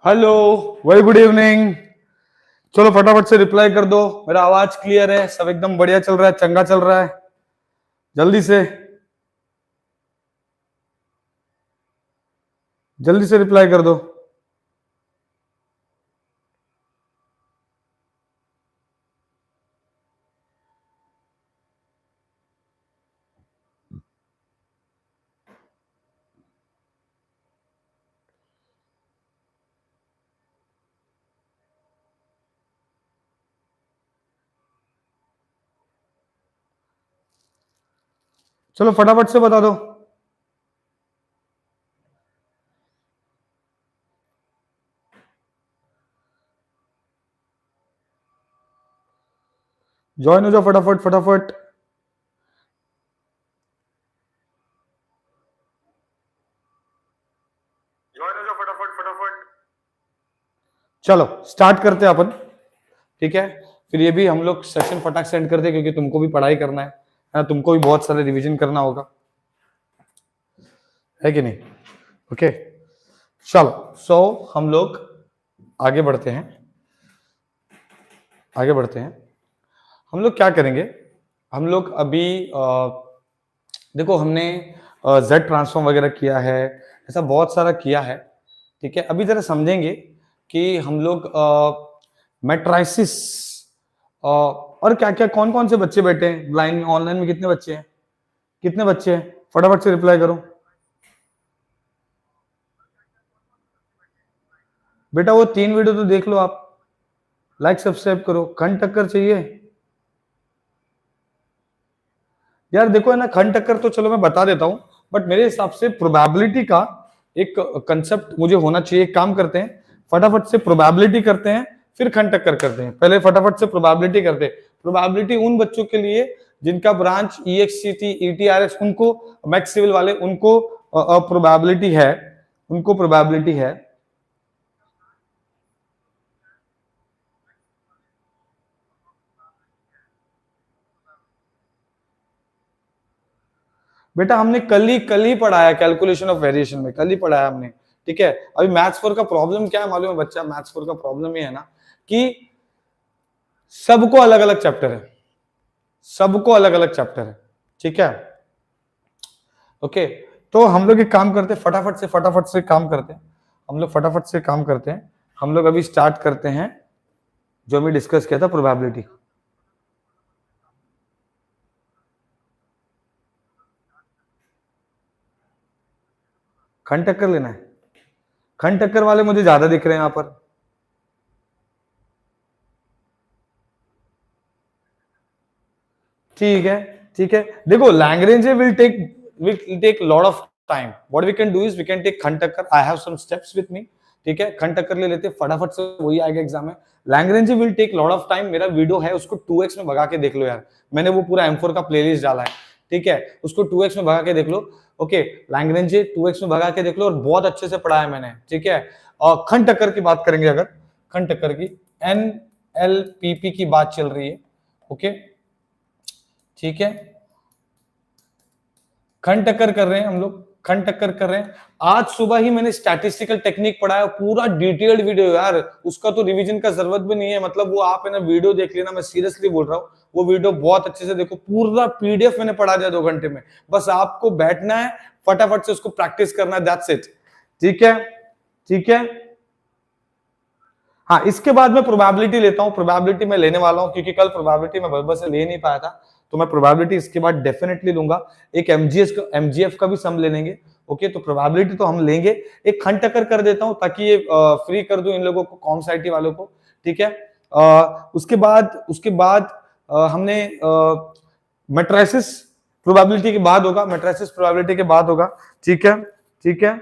Hello, very good evening. चलो फटाफट से रिप्लाई कर दो। मेरा आवाज क्लियर है, सब एकदम बढ़िया चल रहा है, चंगा चल रहा है। जल्दी से रिप्लाई कर दो। चलो फटाफट से बता दो। ज्वाइन हो जाओ फटाफट फटाफट। चलो स्टार्ट करते हैं अपन। ठीक है, फिर ये भी हम लोग सेशन फटाक से एंड करते हैं, क्योंकि तुमको भी पढ़ाई करना है ना, तुमको भी बहुत सारे रिवीजन करना होगा, है कि नहीं? ओके, चलो सो हम लोग आगे बढ़ते हैं। हम लोग क्या करेंगे? हम लोग अभी देखो, हमने जेड ट्रांसफॉर्म वगैरह किया है, ऐसा बहुत सारा किया है। ठीक है, अभी जरा समझेंगे कि हम लोग मैट्राइसिस और क्या क्या, कौन कौन से बच्चे बैठे हैं लाइन में, ऑनलाइन में कितने बच्चे हैं? फटाफट से रिप्लाई करो बेटा। वो 3 वीडियो तो देख लो आप, लाइक सब्सक्राइब करो। खंड टक्कर चाहिए यार? देखो है ना, खंड टक्कर तो चलो मैं बता देता हूं, बट मेरे हिसाब से प्रोबेबिलिटी का एक कंसेप्ट मुझे होना चाहिए। एक काम करते हैं, फटाफट से प्रोबेबिलिटी करते हैं, फिर खंड टक्कर करते हैं। पहले फटाफट से प्रोबेबिलिटी करते हैं। प्रोबेबिलिटी उन बच्चों के लिए जिनका ब्रांच ईएक्ससीटी ईटीआरएस, उनको मैक्स सिविल वाले, उनको प्रोबेबिलिटी है, उनको प्रोबेबिलिटी है। बेटा हमने कल ही पढ़ाया कैलकुलेशन ऑफ वेरिएशन में, कल ही पढ़ाया हमने। ठीक है, अभी मैथ्स 4 का प्रॉब्लम क्या है मालूम है बच्चा? मैथ्स 4 का प्रॉब्लम ये है ना कि सबको अलग अलग चैप्टर है, सबको अलग अलग चैप्टर है। ठीक है, ओके। तो हम लोग एक काम करते हैं, फटाफट से काम करते हैं। हम लोग फटाफट से काम करते हैं। हम लोग अभी स्टार्ट करते हैं जो हमने डिस्कस किया था, प्रोबेबिलिटी। खंड टक्कर लेना है? खंड टक्कर वाले मुझे ज्यादा दिख रहे हैं यहां पर। ठीक है, ठीक है। देखो Lagrange will take lot of time. What we can do is we can take खंड टक्कर। I have some steps with me. ठीक है, खंड टक्कर ले लेते, फटाफट से वही आएगा एग्जाम में। Lagrange will take lot of time. मेरा वीडियो है, उसको 2x में भगा के देख लो यार। मैंने वो पूरा M4 का प्लेलिस्ट डाला है। ठीक है, उसको 2x में भगा के देख लो। ओके, लैग्रेंज 2x में भगा के देख लो, और बहुत अच्छे से पढ़ाया मैंने। ठीक है, और खंड टक्कर की बात करेंगे, अगर खंड टक्कर की NLPP की बात चल रही है। ओके, ठीक है, खंड टक्कर कर रहे हैं हम लोग, खंड टक्कर कर रहे हैं। आज सुबह ही मैंने स्टैटिस्टिकल टेक्निक पढ़ाया, पूरा डिटेल्ड वीडियो यार। उसका तो रिवीजन का जरूरत भी नहीं है, मतलब वो आप है ना वीडियो देख लेना, मैं सीरियसली बोल रहा हूँ। वो वीडियो बहुत अच्छे से देखो, पूरा PDF मैंने पढ़ा दिया 2 घंटे में। बस आपको बैठना है, फटाफट से उसको प्रैक्टिस करना है, दैट्स इट। ठीक है, ठीक है। हाँ, इसके बाद मैं प्रोबेबिलिटी लेता हूं। प्रोबेबिलिटी मैं लेने वाला हूं, क्योंकि कल प्रोबेबिलिटी मैं बस से ले नहीं पाया था, तो मैं प्रोबेबिलिटी इसके बाद डेफिनेटली लूंगा। एक MGF का भी सम ले लेंगे। ओके, तो प्रोबेबिलिटी तो हम लेंगे। एक खंड टक्कर कर देता हूं, ताकि ये फ्री कर दूं इन लोगों को, कॉम्स वालों को। ठीक है, उसके बाद हमने मैट्रिसेस प्रोबेबिलिटी के बाद होगा, मैट्रिसेस प्रोबेबिलिटी के बाद होगा। ठीक है, ठीक है।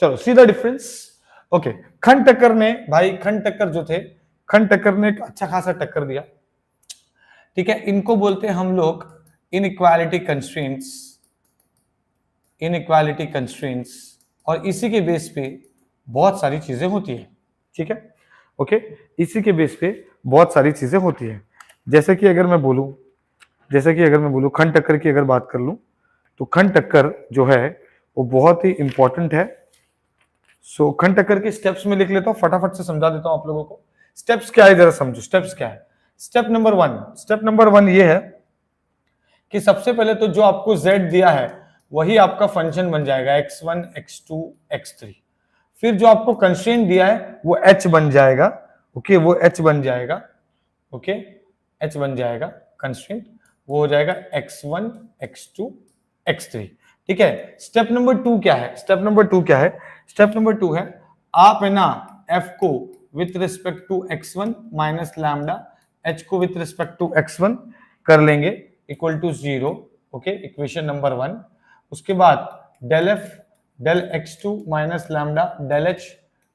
चलो सी द डिफरेंस। ओके, खंड टक्कर ने भाई, खंड टक्कर जो थे, खंड टक्कर ने एक अच्छा खासा टक्कर दिया। ठीक है, इनको बोलते हैं हम लोग इनइक्वालिटी कंस्ट्रेंट्स, इनइक्वालिटी कंस्ट्रेंट्स। और इसी के बेस पे बहुत सारी चीजें होती है। ठीक है, ओके, इसी के बेस पे बहुत सारी चीजें होती है। जैसे कि अगर मैं बोलूं खंड टक्कर की अगर बात कर लूं, तो खंड टक्कर जो है वो बहुत ही इंपॉर्टेंट है। सो खंड टक्कर के स्टेप्स में लिख लेता हूं, फटाफट से समझा देता हूं आप लोगों को। स्टेप्स क्या है जरा समझो, स्टेप्स क्या है। स्टेप नंबर वन ये है कि सबसे पहले तो जो आपको z दिया है वही आपका फंक्शन बन जाएगा, x1 x2 x3। फिर जो आपको कंस्ट्रेंट दिया है वो h बन जाएगा। ओके, वो h बन जाएगा। ओके, h बन जाएगा कंस्ट्रेंट, वो हो जाएगा x1 x2 x3। ठीक है। स्टेप नंबर टू क्या है, स्टेप नंबर टू है आप है ना f को with respect to x1 minus lambda, h को विथ रिस्पेक्ट टू x1 कर लेंगे equal to 0। Okay, equation number one. उसके बाद del f del x2 minus lambda del h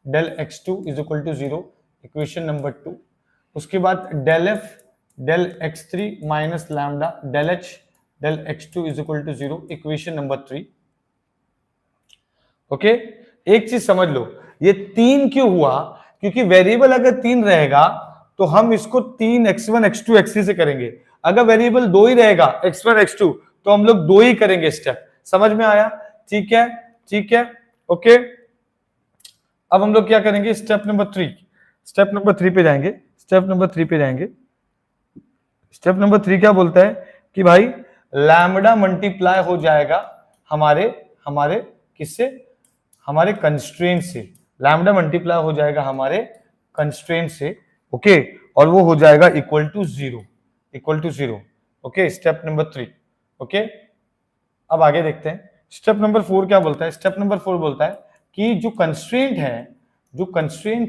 del x2 is equal to 0, equation number two. उसके बाद del f del x3 minus lambda del h del x2 is equal to 0, equation number 3। Okay, एक चीज समझ लो, ये 3 क्यों हुआ, क्योंकि variable अगर 3 रहेगा तो हम इसको 3 x1 x2 x3 से करेंगे। अगर वेरिएबल 2 ही रहेगा x1 x2 तो हम लोग 2 ही करेंगे स्टेप। समझ में आया? ठीक है, ठीक है। ओके, अब हम लोग क्या करेंगे, स्टेप नंबर 3 पे जाएंगे। स्टेप नंबर 3 क्या बोलता है कि भाई लैम्बडा मल्टीप्लाई हो जाएगा हमारे हमारे किससे, हमारे कंस्ट्रेंट से। लैम्बडा मल्टीप्लाई हो जाएगा हमारे कंस्ट्रेंट से। ओके, और वो हो जाएगा equal to 0। Okay, step number 3। Okay, अब आगे देखते हैं स्टेप नंबर 4 क्या बोलता है। स्टेप नंबर 4 बोलता है कि जो कंस्ट्रेंट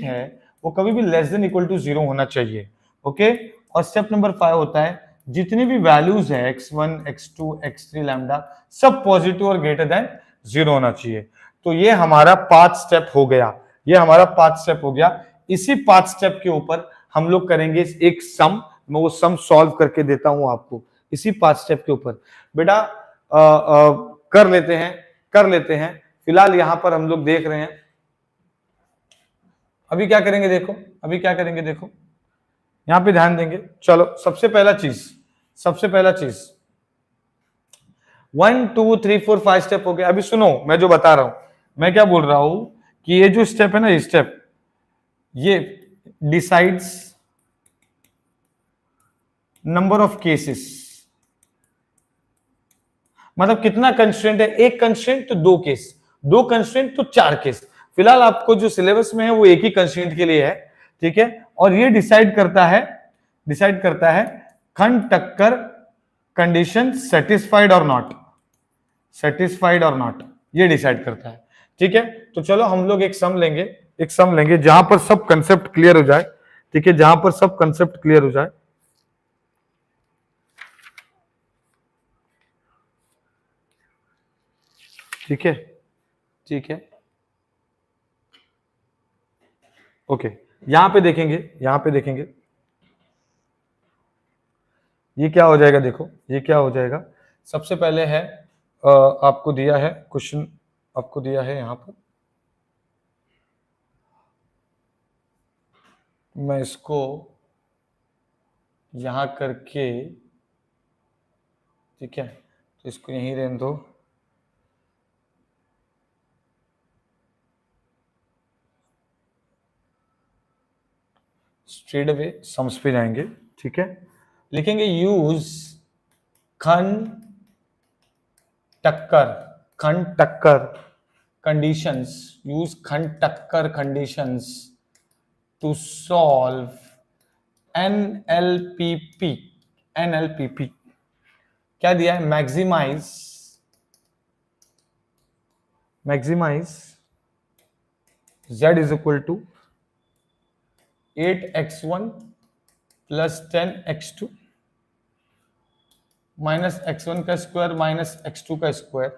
है वो कभी भी लेस देन इक्वल टू 0 होना चाहिए। ओके, और स्टेप नंबर 5 होता है जितनी भी वैल्यूज है x1 x2 x3 लैम्डा सब पॉजिटिव और ग्रेटर देन 0 होना चाहिए। तो ये हमारा 5 स्टेप हो गया, इसी 5 स्टेप के ऊपर हम लोग करेंगे एक सम। मैं वो सम सॉल्व करके देता हूं आपको इसी 5 स्टेप के ऊपर। बेटा कर लेते हैं। फिलहाल यहां पर हम लोग देख रहे हैं अभी क्या करेंगे देखो, यहां पे ध्यान देंगे। चलो, सबसे पहला चीज 1 2 3 4 5 स्टेप हो गया। अभी सुनो मैं जो बता रहा हूं, मैं क्या बोल रहा हूं कि ये जो स्टेप है ना, ये डिसाइड्स नंबर ऑफ केसेस। मतलब कितना कंस्ट्रेंट है, एक कंस्ट्रेंट तो 2 केस, 2 कंस्ट्रेंट तो 4 केस। फिलहाल आपको जो सिलेबस में है वो एक ही कंस्ट्रेंट के लिए है। ठीक है, और ये डिसाइड करता है खंड टक्कर कंडीशन सेटिस्फाइड और नॉट, ये डिसाइड करता है। ठीक है, तो चलो हम लोग एक सम लेंगे जहां पर सब कंसेप्ट क्लियर हो जाए। ठीक है, जहां पर सब कंसेप्ट क्लियर हो जाए। ठीक है, ओके, यहां पे देखेंगे ये क्या हो जाएगा। देखो ये क्या हो जाएगा, सबसे पहले है आपको दिया है क्वेश्चन, आपको दिया है यहां पर, मैं इसको यहां करके, ठीक है, तो इसको यहीं रहने दो। स्ट्रेट अवे सम्स पे जाएंगे। ठीक है, लिखेंगे यूज खंड टक्कर कंडीशंस, टू सॉल्व एनएलपीपी। क्या दिया है, maximize z is equal to 8x1 plus 10x2 minus x1 का स्क्वायर माइनस x2 का square,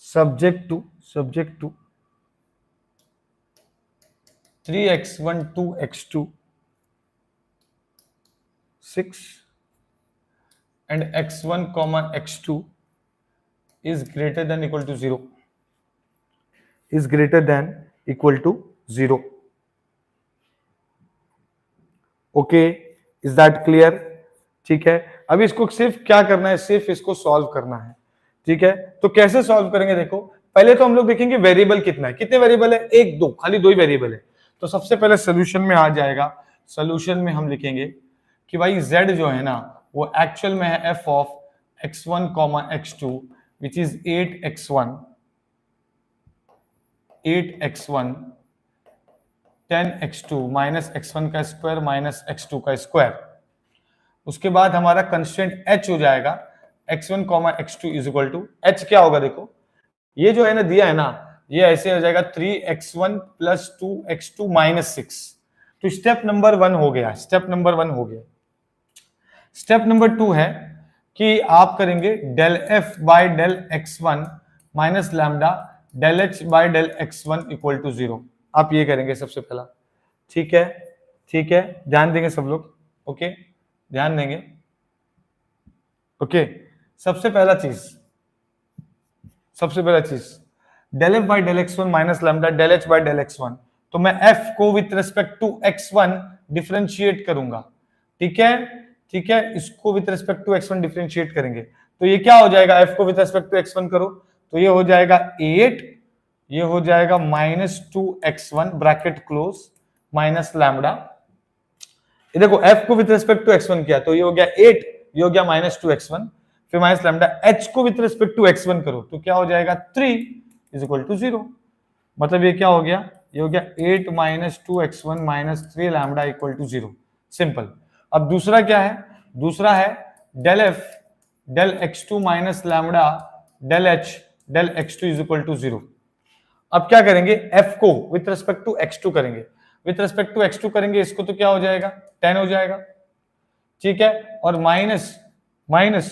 subject to 3x1 2x2 6 and x1 comma x2 is greater than equal to 0। Is greater than equal to 0। Okay, is that clear? ठीक है, अब इसको सिर्फ क्या करना है, सिर्फ इसको सॉल्व करना है। ठीक है, तो कैसे सॉल्व करेंगे? देखो, पहले तो हम लोग देखेंगे वेरिएबल कितना है, कितने वेरिएबल है, एक दो, खाली दो ही वेरिएबल है। तो सबसे पहले सोल्यूशन में आ जाएगा, सोल्यूशन में हम लिखेंगे कि भाई z जो है ना वो एक्चुअल में है f of x1 x2 which is 8x1 10x2 minus x1 का स्क्वायर माइनस x2 का स्क्वायर। उसके बाद हमारा कंस्टेंट h हो जाएगा x1 x2 is equal to h क्या होगा, देखो ये जो है ना दिया है ना, ये ऐसे हो जाएगा 3x1 प्लस 2x2 माइनस 6। तो स्टेप नंबर 1 हो गया, स्टेप नंबर 1 हो गया। स्टेप नंबर 2 है कि आप करेंगे del f by del x1 minus lambda del h by del x1 equal to 0। आप ये करेंगे सबसे पहला। ठीक है, ठीक है, ध्यान देंगे सब लोग। ओके, ध्यान देंगे। ओके, सबसे पहला चीज del f by del x1 minus lambda del h by del x1। तो मैं f को with respect to x1 differentiate करूंगा। ठीक है, ठीक है, इसको with respect to x1 differentiate करेंगे तो ये क्या हो जाएगा, f को विथ रेस्पेक्ट टू x1 करो तो ये हो जाएगा 8, ये हो जाएगा minus 2x1 bracket close minus lambda. ये देखो f को विथ रेस्पेक्ट टू x1 किया तो ये हो गया 8, ये हो गया माइनस 2x1, फिर माइनस लैम्डा। h को विथ रेस्पेक्ट टू x1 करो तो क्या हो जाएगा 3 इज इक्वल टू 0। मतलब ये क्या हो गया, ये हो गया 8 minus 2x1 minus 3 lambda equal to 0। Simple. अब दूसरा क्या है, दूसरा है del f del x2 minus lambda del h del x2 is equal to 0। अब क्या करेंगे, f को विथ रेस्पेक्ट टू x2 करेंगे, विथ रेस्पेक्ट टू x2 करेंगे इसको तो क्या हो जाएगा 10 हो जाएगा। ठीक है, और माइनस माइनस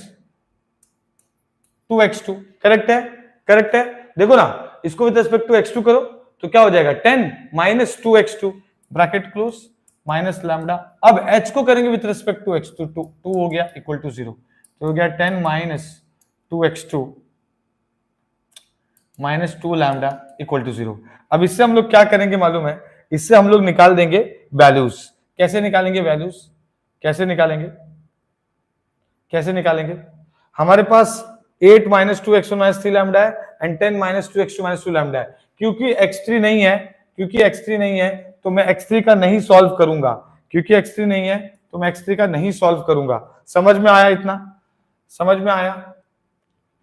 2x2, करेक्ट है, करेक्ट है। देखो ना, इसको विथ रेस्पेक्ट टू x2 करो तो क्या हो जाएगा 10 minus 2x2 bracket close minus lambda. अब h को करेंगे विथ रेस्पेक्ट टू x2 2 हो गया इक्वल टू 0, तो हो गया 10 minus 2x2 minus 2 lambda equal to 0। अब इससे हम लोग क्या करेंगे मालूम है, इससे हम लोग निकाल देंगे वैल्यूज। कैसे निकालेंगे वैल्यूज, कैसे निकालेंगे, कैसे निकालेंगे? हमारे पास 8 माइनस 2x1 माइनस 3 लैम्डा है and 10 minus 2x2 minus 2 lambda है। क्योंकि x3 नहीं है, क्योंकि x3 नहीं है तो मैं x3 का नहीं सॉल्व करूंगा, क्योंकि x3 नहीं है तो मैं x3 का नहीं सॉल्व करूंगा। समझ में आया इतना, समझ में आया?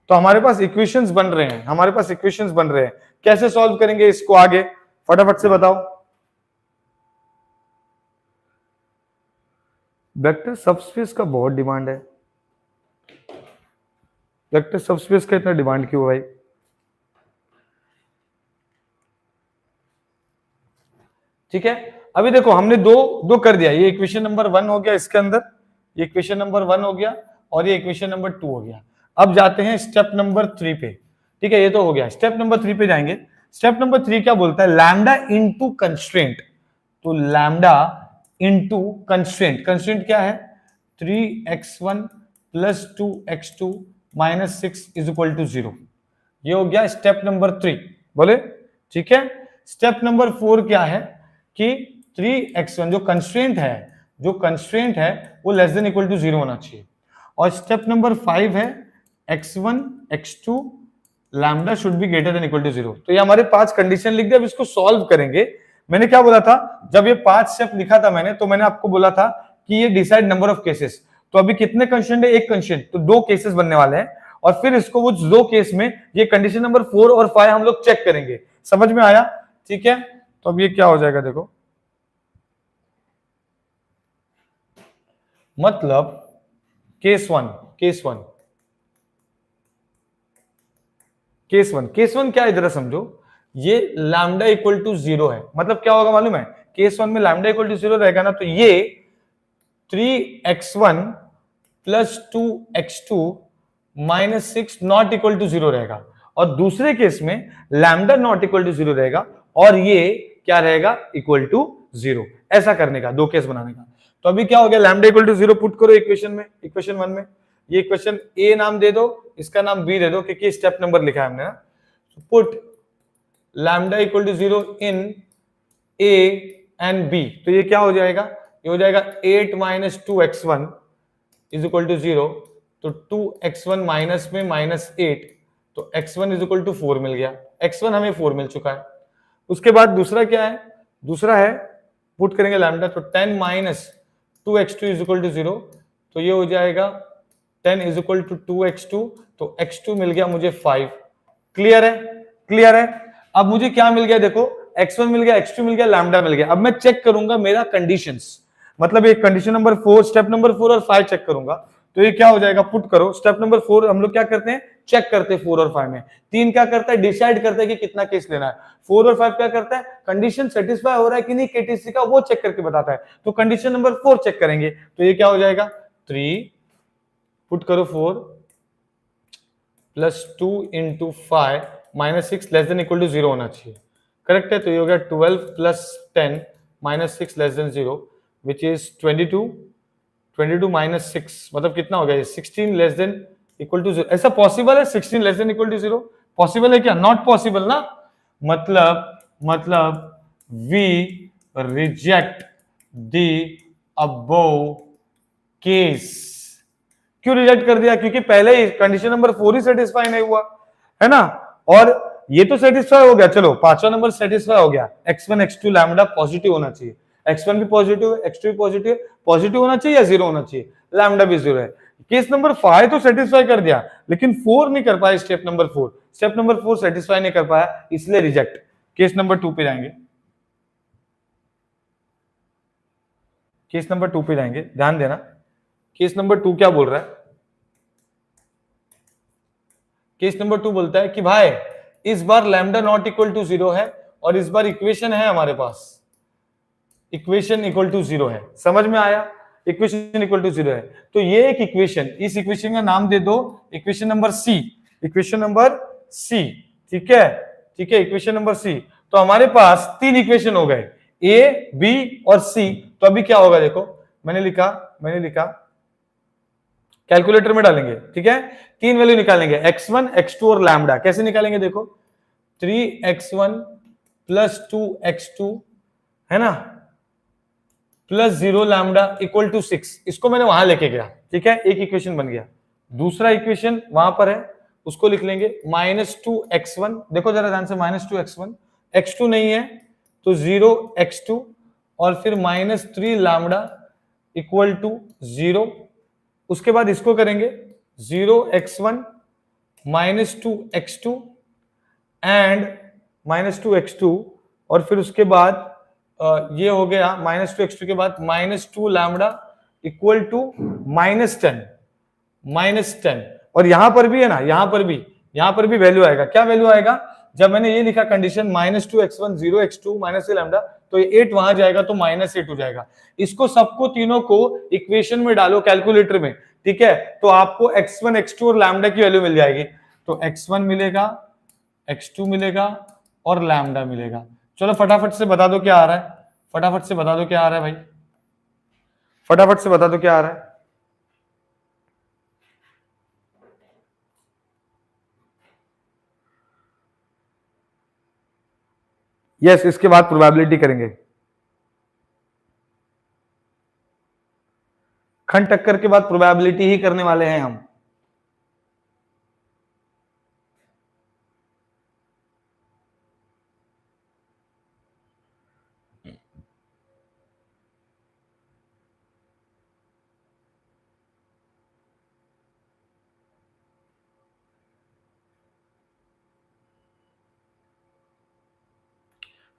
तो हमारे पास इक्वेशंस बन रहे हैं, हमारे पास इक्वेशंस बन रहे हैं। कैसे सॉल्व करेंगे इसको आगे फटाफट से बताओ। वेक्टर सबस्पेस का बहुत डिमांड है, वेक्टर सबस्पेस का इतना डिमांड क्यों भाई? ठीक है, अभी देखो हमने दो कर दिया, ये इक्वेशन नंबर 1 हो गया इसके अंदर, ये इक्वेशन नंबर 1 हो गया और ये इक्वेशन नंबर 2 हो गया। अब जाते हैं स्टेप नंबर 3 पे। ठीक है, ये तो हो गया, स्टेप नंबर 3 पे जाएंगे। स्टेप नंबर 3 क्या बोलता है, लैम्डा इनटू कंस्ट्रेंट। तो लैम्डा इनटू कंस्ट्रेंट, कंस्ट्रेंट क्या है 3x1 plus 2x2 minus 6 is equal to 0। ये हो गया स्टेप नंबर 3, बोले? ठीक है, स्टेप नंबर 4 क्या है कि 3x1 जो कंस्ट्रेंट है, जो कंस्ट्रेंट है वो लेस देन इक्वल टू 0 होना चाहिए। और स्टेप नंबर 5 है x1 x2 lambda should be greater than equal to 0। तो ये हमारे 5 कंडीशन लिख दिया। अब इसको सॉल्व करेंगे। मैंने क्या बोला था, जब ये 5 स्टेप लिखा था मैंने, तो मैंने आपको बोला था कि ये डिसाइड नंबर ऑफ केसेस। तो अभी कितने कंस्ट्रेंट है, एक कंस्ट्रेंट, तो 2 केसेस बनने वाले हैं और फिर इसको वो 2 केस में ये कंडीशन नंबर 4 और 5 हम लोग चेक करेंगे। समझ में आया? ठीक है, तो अब ये क्या हो जाएगा देखो, मतलब केस वन क्या, इधर समझो, ये लैम्डा इक्वल टू 0 है। मतलब क्या होगा मालूम है, केस 1 में लैम्डा इक्वल टू 0 रहेगा ना, तो ये 3x1 plus 2x2 minus 6 not equal to 0 रहेगा। और दूसरे केस में लैम्डा नॉट इक्वल टू 0 रहेगा और ये क्या रहेगा, इक्वल टू 0। ऐसा करने का, 2 केस बनाने का। तो अभी क्या हो गया, लैम्डा इक्वल टू 0 पुट करो इक्वेशन में, इक्वेशन 1 में। ये इक्वेशन ए नाम दे दो, इसका नाम बी दे दो, क्योंकि स्टेप नंबर लिखा है हमने ना। Put lambda equal to 0 in A and B, तो ये क्या हो जाएगा, ये हो जाएगा 8 minus 2x1 is equal to 0, तो 2x1 माइनस में -8, तो x1 इज इक्वल टू 4 मिल गया, x1 हमें 4 मिल चुका है। उसके बाद दूसरा क्या है, दूसरा है पुट करेंगे लैम्डा, तो 10 minus 2x2 is equal to 0, तो ये हो जाएगा 10 इज इक्वल टू 2x2, तो x2 मिल गया मुझे 5। क्लियर है, क्लियर है। अब मुझे क्या मिल गया, देखो x1 मिल गया, x2 मिल गया, लैम्डा मिल गया। अब मैं चेक करूंगा मेरा कंडीशंस, मतलब एक कंडीशन नंबर 4, स्टेप नंबर 4 और 5 चेक करूंगा, तो ये क्या हो जाएगा, पुट करो। स्टेप नंबर 4 हम लोग क्या करते हैं, चेक करते हैं 4 और 5 में। 3 क्या करता है, डिसाइड करता है कि कितना केस लेना है। 4 और 5 क्या करता है, कंडीशन सेटिस्फाई हो रहा है कि नहीं केटीसी का, वो चेक करके बताता है। तो कंडीशन नंबर 4 चेक करेंगे, तो ये क्या हो जाएगा, 3 पुट करो 4 plus 2 into 5 minus 6 less than equal to 0 होना चाहिए, करेक्ट है। तो ये हो गया 12 plus 10 minus 6 less then 0 which is 22 minus 6 मतलब कितना हो गया, 16 लेस देन इक्वल टू 0। ऐसा पॉसिबल है 16 less than equal to 0? Possible है क्या, नॉट पॉसिबल ना। मतलब we reject the above case. क्यों रिजेक्ट कर दिया, क्योंकि पहले ही कंडीशन नंबर 4 ही सेटिस्फाई नहीं हुआ है ना, और ये तो सेटिस्फाई हो गया। चलो पांचवा नंबर सेटिस्फाई हो गया, x1 x2 लैम्डा पॉजिटिव होना चाहिए, x1 भी पॉजिटिव है, x2 भी पॉजिटिव होना चाहिए या 0 होना चाहिए, लैम्डा भी 0 है। केस नंबर 5 तो सेटिस्फाई कर दिया, लेकिन 4 नहीं कर पाया, स्टेप नंबर 4 सेटिस्फाई नहीं कर पाया, इसलिए रिजेक्ट। केस नंबर 2 पे जाएंगे, केस नंबर 2 पे जाएंगे, ध्यान देना। केस नंबर 2 क्या बोल रहा है, केस नंबर 2 बोलता है कि भाई इस बार लैम्डा नॉट इक्वल टू 0 है, और इस बार इक्वेशन है हमारे पास, इक्वेशन इक्वल टू 0 है। समझ में आया, इक्वेशन इक्वल टू 0 है। तो ये एक इक्वेशन, इस इक्वेशन का नाम दे दो equation number C, equation number C, ठीक है, ठीक है, इक्वेशन नंबर सी। तो हमारे पास 3 इक्वेशन हो गए, ए बी और सी। तो अभी क्या होगा, देखो मैंने लिखा कैलकुलेटर में डालेंगे, ठीक है, 3 वैल्यू निकालेंगे, x1 x2 और लैम्डा। कैसे निकालेंगे, देखो 3x1 प्लस 2x2 है ना, प्लस 0 लैम्डा इक्वल टू 6। इसको मैंने वहां लेके गया, ठीक है, एक इक्वेशन बन गया। दूसरा इक्वेशन वहां पर है, उसको लिख लेंगे -2x1। देखो जरा ध्यान से, -2x1, x2 नहीं है तो 0x2, और फिर -3 लैम्डा इक्वल टू 0। उसके बाद इसको करेंगे 0x1 -2x2 एंड -2x2, और फिर उसके बाद ये हो गया -2x2 के बाद -2 लैम्डा इक्वल टू -10, और यहां पर भी है ना, यहां पर भी वैल्यू आएगा। क्या वैल्यू आएगा, जब मैंने ये लिखा कंडीशन -2x1 0x2 -3 लैम्डा, तो ये 8 वहां जाएगा तो -8 हो जाएगा। इसको सबको तीनों को इक्वेशन में डालो कैलकुलेटर में, ठीक है, तो आपको x1 x2 और लैम्डा की वैल्यू मिल जाएगी। तो x1 मिलेगा, x2 मिलेगा और लैम्डा मिलेगा। चलो फटाफट से बता दो क्या आ रहा है, फटाफट से बता दो क्या आ रहा है भाई, फटाफट से बता दो क्या आ रहा है। यस, इसके बाद प्रोबेबिलिटी करेंगे, खंड टक्कर के बाद प्रोबेबिलिटी ही करने वाले हैं हम।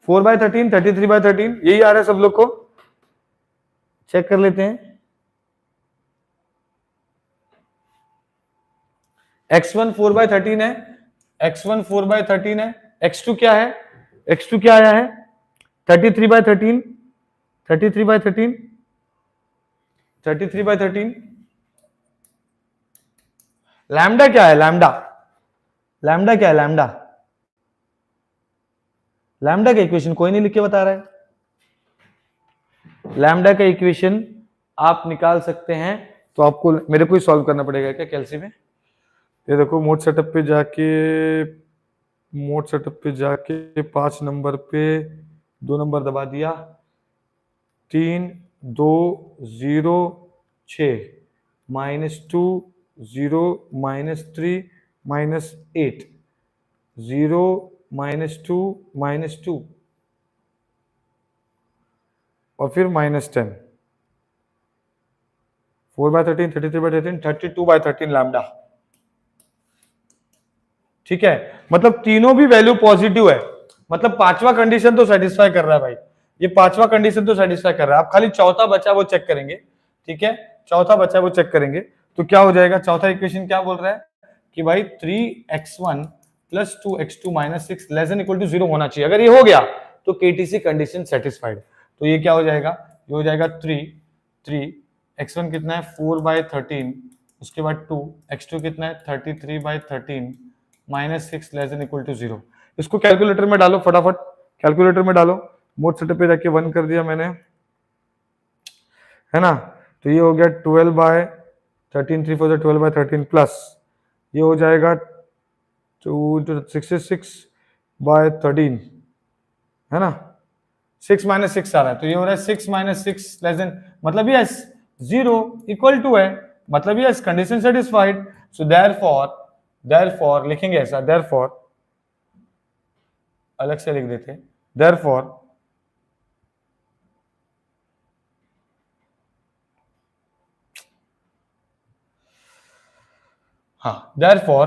फोर बाय 13, 33/13, यही आ रहा है सब लोग को, चेक कर लेते हैं। x1 4/13 है, x1 4/13 है, x2 क्या है, x2 क्या आया है 33/13, 33/13, 33/13। लैम्डा क्या है, लैम्डा क्या है, लैम्डा का इक्वेशन कोई नहीं लिख के बता रहा है। लैम्डा का इक्वेशन आप निकाल सकते हैं, तो आपको मेरे को ही सॉल्व करना पड़ेगा क्या कैलसी में। ये देखो मोड सेटअप पे जाके मोड सेटअप पे जाके 5 नंबर पे 2 नंबर दबा दिया, 3 2 0 6 -2 0 -3 -8 0 -2 -2 और फिर -10, 4/13, 33/13, 32/13 लैम्डा। ठीक है, मतलब तीनों भी वैल्यू पॉजिटिव है, मतलब पांचवा कंडीशन तो सेटिस्फाई कर रहा है भाई, ये पांचवा कंडीशन तो सेटिस्फाई कर रहा है। आप खाली चौथा बचा वो चेक करेंगे। ठीक है, चौथा बचा वो चेक करेंगे तो क्या हो जाएगा। चौथा इक्वेशन क्या बोल रहा है कि भाई 3x1 + 2x2 - 6 < = 0 होना चाहिए। अगर ये हो गया तो केटीसी कंडीशन सेटिस्फाइड। तो ये क्या हो जाएगा, ये हो जाएगा 3 x1 कितना है 4/13, उसके बाद 2 x2 कितना है 33/13 -6 < = 0। इसको कैलकुलेटर में डालो फटाफट, कैलकुलेटर में डालो। मोड सेटअप पे जाके 1 कर दिया मैंने, है ना। तो ये हो गया 12/13, 3 4 12/13 प्लस ये हो जाएगा 66/13, है ना। 6 - 6 आ रहा है तो ये हो रहा है 6 - 6 मतलब यस 0 = है, मतलब yes condition satisfied. So therefore लिखेंगे ऐसा, देयरफॉर अलग से लिख देते, देयरफॉर हाँ, therefore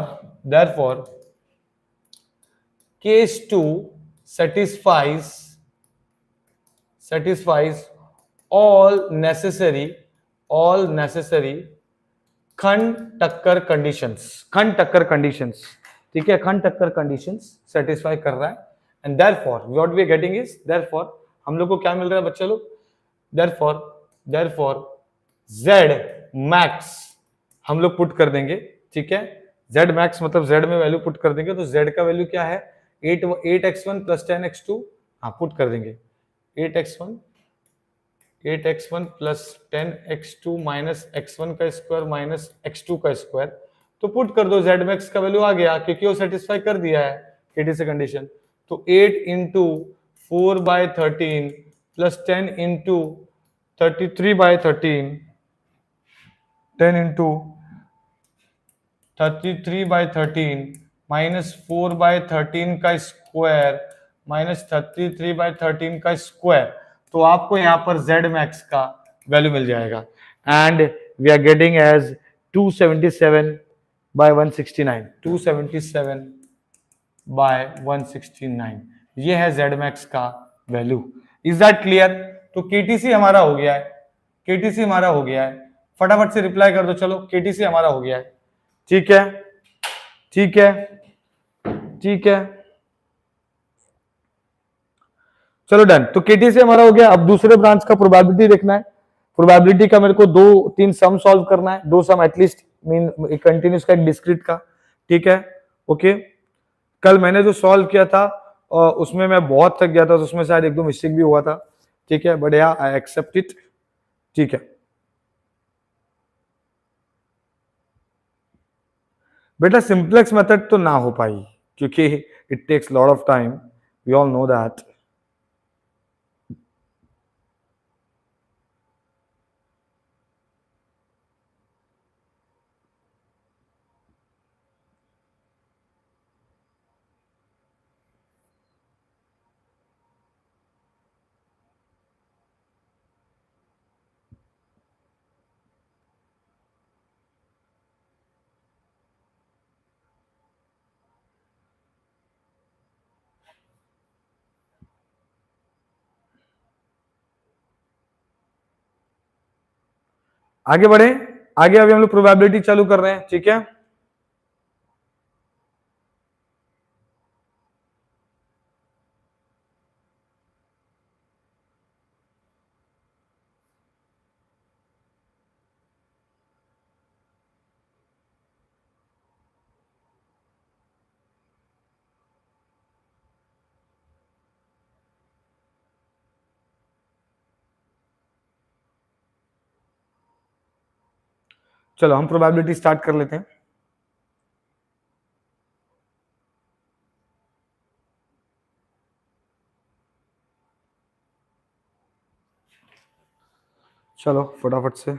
case 2 satisfies all necessary खंड टक्कर कंडीशंस। ठीक है, खंड टक्कर कंडीशंस सेटिस्फाई कर रहा है। And therefore what we are getting is, therefore हम लोग को क्या मिल रहा है बच्चे लोग, देयरफॉर z मैक्स हम लोग पुट कर देंगे। ठीक है, z मैक्स मतलब z में वैल्यू पुट कर देंगे, तो z का वैल्यू क्या है 8x1 + 10x2, हाँ पुट कर देंगे 8x1 + 10x2 - x1 का स्क्वायर - x2 का स्क्वायर, तो पुट कर दो z मैक्स का वैल्यू आ गया क्योंकि वो सेटिस्फाई कर दिया है केटीसी कंडीशन। तो 8 × 4/13 + 10 × 33/13 10 × 33/13 -4/13 का स्क्वायर -33/13 का स्क्वायर, तो आपको यहां पर z मैक्स का वैल्यू मिल जाएगा। And we are getting as 277/169, 277/169 ये है z मैक्स का वैल्यू। Is that clear. तो केटीसी हमारा हो गया है, केटीसी हमारा हो गया है, फटाफट से रिप्लाई कर दो, चलो केटीसी हमारा हो गया है। ठीक है, ठीक है, ठीक है, चलो डन। तो केटीसी हमारा हो गया। अब दूसरे ब्रांच का प्रोबेबिलिटी देखना है। प्रोबेबिलिटी का मेरे को 2-3 सम सॉल्व करना है, 2 सम एटलीस्ट, मीन कंटिन्यूस का एक डिस्क्रीट का। ठीक है, ओके। कल मैंने जो सॉल्व किया था उसमें मैं बहुत थक गया था, तो उसमें शायद 1-2 मिस्टेक भी हुआ था। ठीक है, बट या आई एक्सेप्ट इट। ठीक है, बेटा सिंपलेक्स मेथड तो ना हो पाई क्योंकि it takes lot of time, we all know that. आगे बढ़े, आगे अभी हम लोग प्रोबेबिलिटी चालू कर रहे हैं। ठीक है, चलो हम प्रोबेबिलिटी स्टार्ट कर लेते हैं। चलो फटाफट से।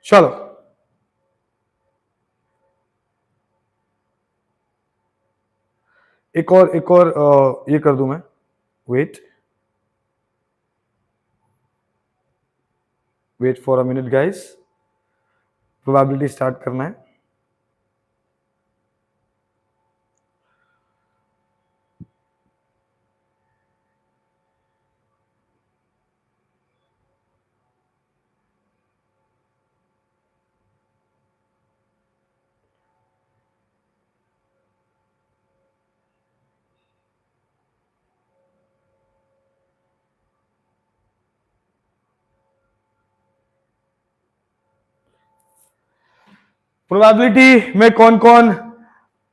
चलो एक और ये कर दूं मैं। Wait for a minute guys, probability start करना है। प्रोबेबिलिटी में कौन कौन,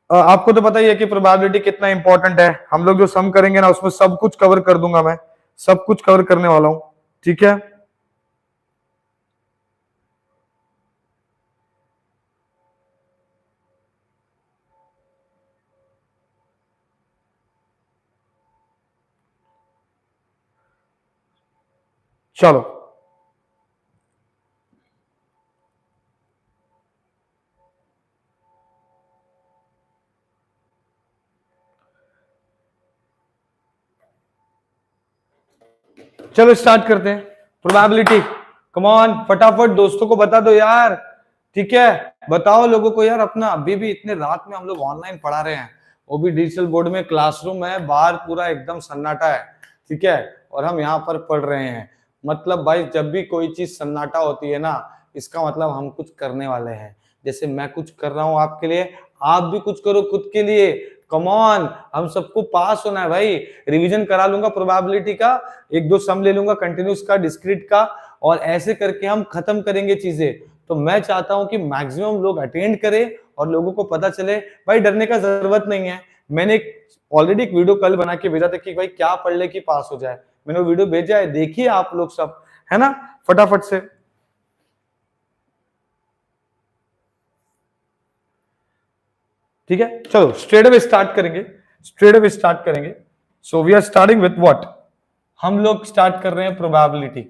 आपको तो पता ही है कि प्रोबेबिलिटी कितना इंपॉर्टेंट है। हम लोग जो सम करेंगे ना उसमें सब कुछ कवर कर दूंगा मैं, सब कुछ कवर करने वाला हूं, ठीक है। चलो चलो स्टार्ट करते हैं। प्रोबेबिलिटी, कम ऑन फटाफट दोस्तों को बता दो यार, ठीक है। बताओ लोगों को यार अपना, अभी भी इतने रात में हम लोग ऑनलाइन पढ़ा रहे हैं, वो भी डिजिटल बोर्ड में, क्लासरूम है, बाहर पूरा एकदम सन्नाटा है, ठीक है, और हम यहाँ पर पढ़ रहे हैं। मतलब भाई जब भी कोई चीज सन्नाटा होती है ना, इसका मतलब हम कुछ करने वाले हैं। जैसे मैं कुछ कर रहा हूं आपके लिए, आप भी कुछ करो खुद के लिए। कम ऑन, हम सबको पास होना है भाई। रिवीजन करा लूंगा प्रोबेबिलिटी का, एक दो सम ले लूंगा कंटिन्यूस का, डिस्क्रीट का, और ऐसे करके हम खत्म करेंगे चीजें। तो मैं चाहता हूं कि मैक्सिमम लोग अटेंड करें और लोगों को पता चले भाई डरने का जरूरत नहीं है। मैंने ऑलरेडी एक वीडियो कल बना के भेजा था कि भाई क्या पढ़ ले कि पास हो जाए, मैंने वो वीडियो भेजा है, देखिए आप लोग सब, है ना, फटाफट से। ठीक है, चलो स्ट्रेट अवे स्टार्ट करेंगे, स्ट्रेट अवे स्टार्ट करेंगे। So we are starting with what, हम लोग स्टार्ट कर रहे हैं प्रोबेबिलिटी।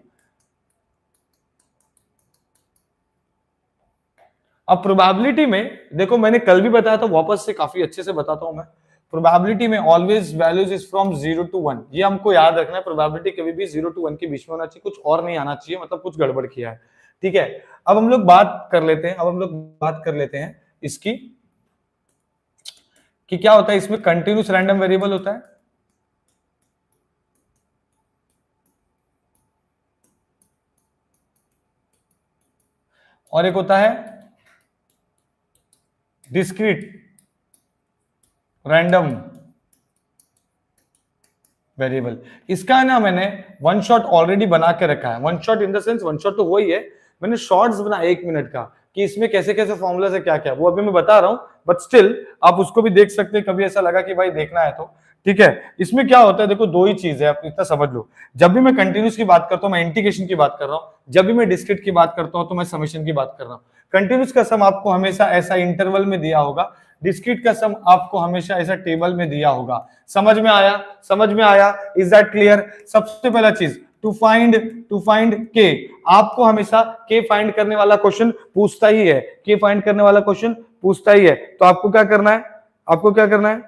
अब प्रोबेबिलिटी में देखो, मैंने कल भी बताया था, वापस से काफी अच्छे से बताता हूं मैं। प्रोबेबिलिटी में always values is from 0 to 1, ये हमको याद रखना है। प्रोबेबिलिटी कभी भी 0 to 1 के बीच में होना चाहिए, कुछ और नहीं आना चाहिए, मतलब कुछ गड़बड़ किया है, ठीक है। अब हम लोग बात कर लेते हैं, अब हम लोग बात कर लेते हैं इसकी, कि क्या होता है इसमें। कंटिन्यूस रैंडम वेरिएबल होता है, और एक होता है डिस्क्रीट रैंडम वेरिएबल। इसका है ना, मैंने वन शॉट ऑलरेडी बना के रखा है। One shot in the sense, one shot तो वही है, मैंने शॉर्ट्स बना 1 मिनट का, कि इसमें कैसे कैसे फॉर्मूला है, क्या क्या, वो अभी मैं बता रहा हूं, बट स्टिल आप उसको भी देख सकते हैं, कभी ऐसा लगा कि भाई देखना है तो, ठीक है। इसमें क्या होता है, देखो दो ही चीज है, आप इतना समझ लो। जब भी मैं कंटिन्यूस की बात करता हूं, मैं इंटीग्रेशन की बात कर रहा हूं। जब भी मैं डिस्क्रीट की बात करता हूं, तो मैं समेशन की बात कर रहा हूं। कंटिन्यूस का सम आपको हमेशा ऐसा इंटरवल में दिया होगा, डिस्क्रीट का सम आपको हमेशा ऐसा टेबल में दिया होगा। समझ में आया, समझ में आया, इज दैट क्लियर। सबसे पहला चीज, टू फाइंड के, आपको हमेशा के फाइंड करने वाला क्वेश्चन पूछता ही है, के फाइंड करने वाला क्वेश्चन पूछता ही है। तो आपको क्या करना है, आपको क्या करना है,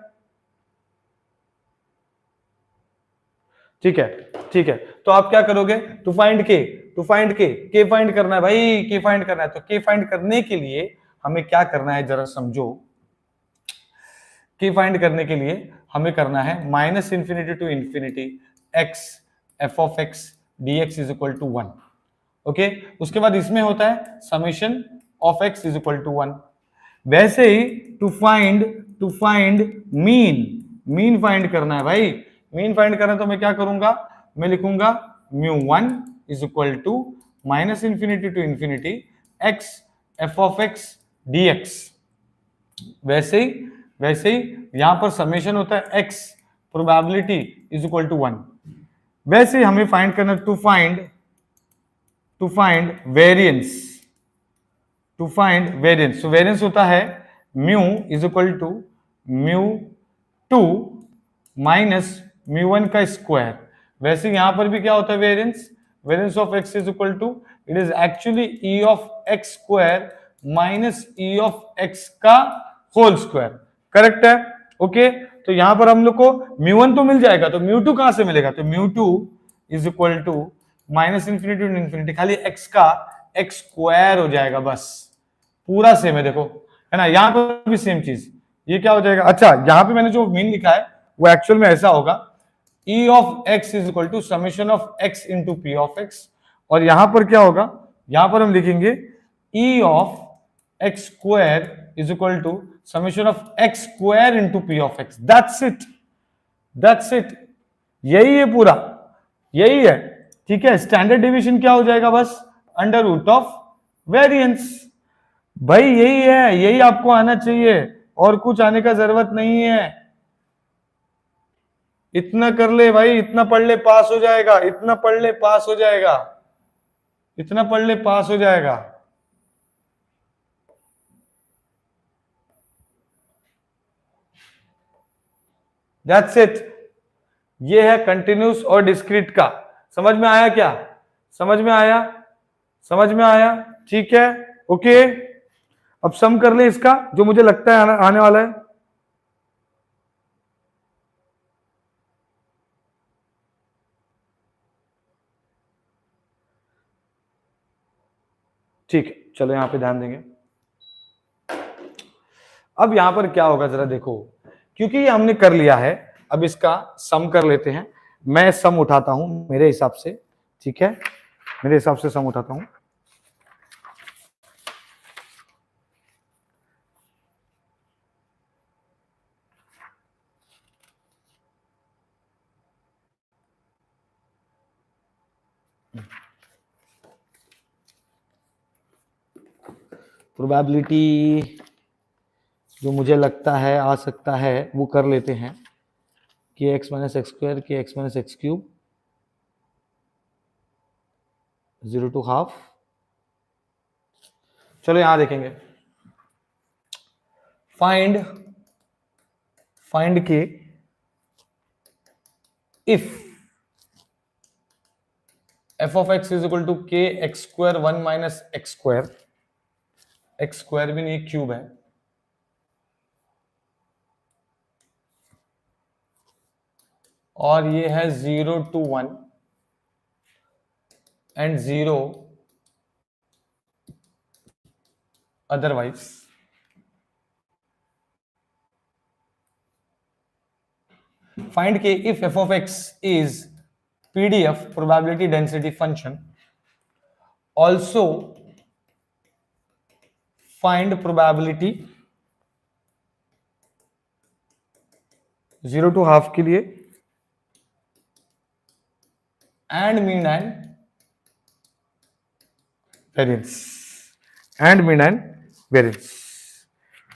ठीक है, ठीक है। तो आप क्या करोगे, टू फाइंड के, टू फाइंड के फाइंड करना है भाई, के फाइंड करना है। तो के फाइंड करने के लिए हमें क्या करना है जरा समझो। की फाइंड करने के लिए हमें करना है minus infinity to infinity x f of x d x is equal to 1। Okay, उसके बाद इसमें होता है summation of x is equal to 1। वैसे ही टू फाइंड मीन फाइंड करना है भाई। मीन फाइंड करना है तो मैं क्या करूंगा, मैं लिखूंगा μ1 is equal to minus infinity to infinity x f of x dx। वैसे ही यहां पर समेशन होता है x probability is equal to 1। वैसे ही हमें फाइंड करना to find variance so variance होता है mu is equal to μ2 minus μ1 का स्क्वायर। वैसे यहां पर भी क्या होता है variance of x is equal to it is actually e of x square minus e of x का होल स्क्वायर। करेक्ट है? ओके, तो यहां पर हम लोग को μ1 तो मिल जाएगा, तो μ2 कहां से मिलेगा? तो μ2 is equal to minus infinity to infinity, खाली x का x स्क्वायर हो जाएगा, बस पूरा सेम है। देखो है ना, यहां पर भी सेम चीज, ये क्या हो जाएगा? अच्छा, यहां पे मैंने जो मीन लिखा है वो एक्चुअल में ऐसा होगा e of x is equal to summation of x into P of x, और यहां पर क्या होगा? यहां पर हम लिखेंगे e of x square is equal to summation of x square into P of x। That's it, यही है पूरा, यही है। ठीक है, स्टैंडर्ड डिवीजन क्या हो जाएगा? बस अंडर रूट ऑफ वेरिएंस। भाई यही है, यही आपको आना चाहिए, और कुछ आने का जरूरत नहीं है। इतना कर ले भाई, इतना पढ़ ले, पास हो जाएगा। इतना पढ़ ले, पास हो जाएगा। इतना पढ़ ले, पास हो जाएगा। दैट्स इट, ये है कंटिन्यूस और डिस्क्रीट का। समझ में आया क्या? समझ में आया? ठीक है, ओके। अब सम कर ले इसका, जो मुझे लगता है आने वाला है। ठीक है, चलो यहां पे ध्यान देंगे। अब यहां पर क्या होगा जरा देखो, क्योंकि ये हमने कर लिया है, अब इसका सम कर लेते हैं। मैं सम उठाता हूं मेरे हिसाब से, ठीक है, मेरे हिसाब से सम उठाता हूं। प्रोबेबिलिटी जो मुझे लगता है आ सकता है वो कर लेते हैं, कि x माइनस एक्स स्क्वायर के x minus x cube 0 to half. चलो यहां देखेंगे, find k if f of x is equal to k x square 1 minus x square, x square भी नहीं क्यूब है, और ये है 0 to 1 and 0 otherwise, find k if f of x is PDF probability density function, also find probability 0 to half के लिए and mean and variance,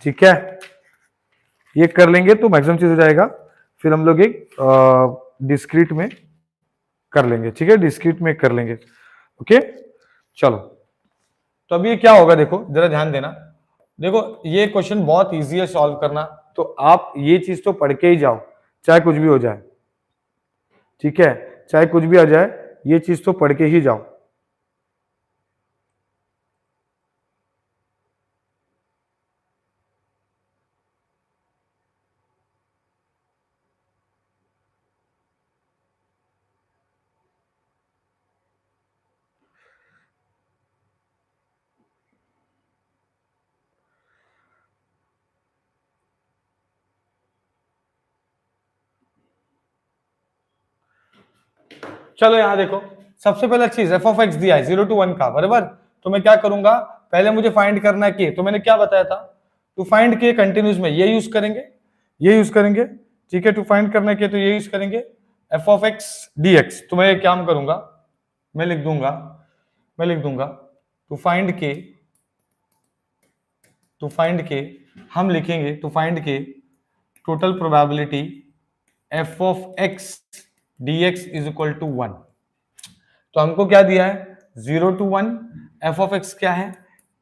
ठीक है, ये कर लेंगे तो मैक्सिमम चीज हो जाएगा। फिर हम लोग एक डिस्क्रीट में कर लेंगे, ठीक है, डिस्क्रीट में कर लेंगे। ओके, चलो, तो अब ये क्या होगा देखो, जरा ध्यान देना। देखो ये क्वेश्चन बहुत इजी है सॉल्व करना, तो आप ये चीज तो पढ़ के ही जाओ, चाहे कुछ भी हो जाए, ठीक है, चाहे कुछ भी आ जाए, ये चीज तो पढ़ के ही जाओ। चलो यहां देखो, सबसे पहला चीज एफ ऑफ एक्स दिया है 0 to 1 का, बराबर। तो मैं क्या करूंगा, पहले मुझे फाइंड करना है के, तो मैंने क्या बताया था, टू फाइंड के कंटिन्यूस में ये यूज करेंगे, ठीक है, टू फाइंड करना के तो ये यूज करेंगे, F of x d x. तो मैं एक काम करूंगा, मैं लिख दूंगा टू फाइंड के हम लिखेंगे to find k total probability f of x d x is equal to 1। तो हमको क्या दिया है 0 to 1। एफ ऑफ एक्स क्या है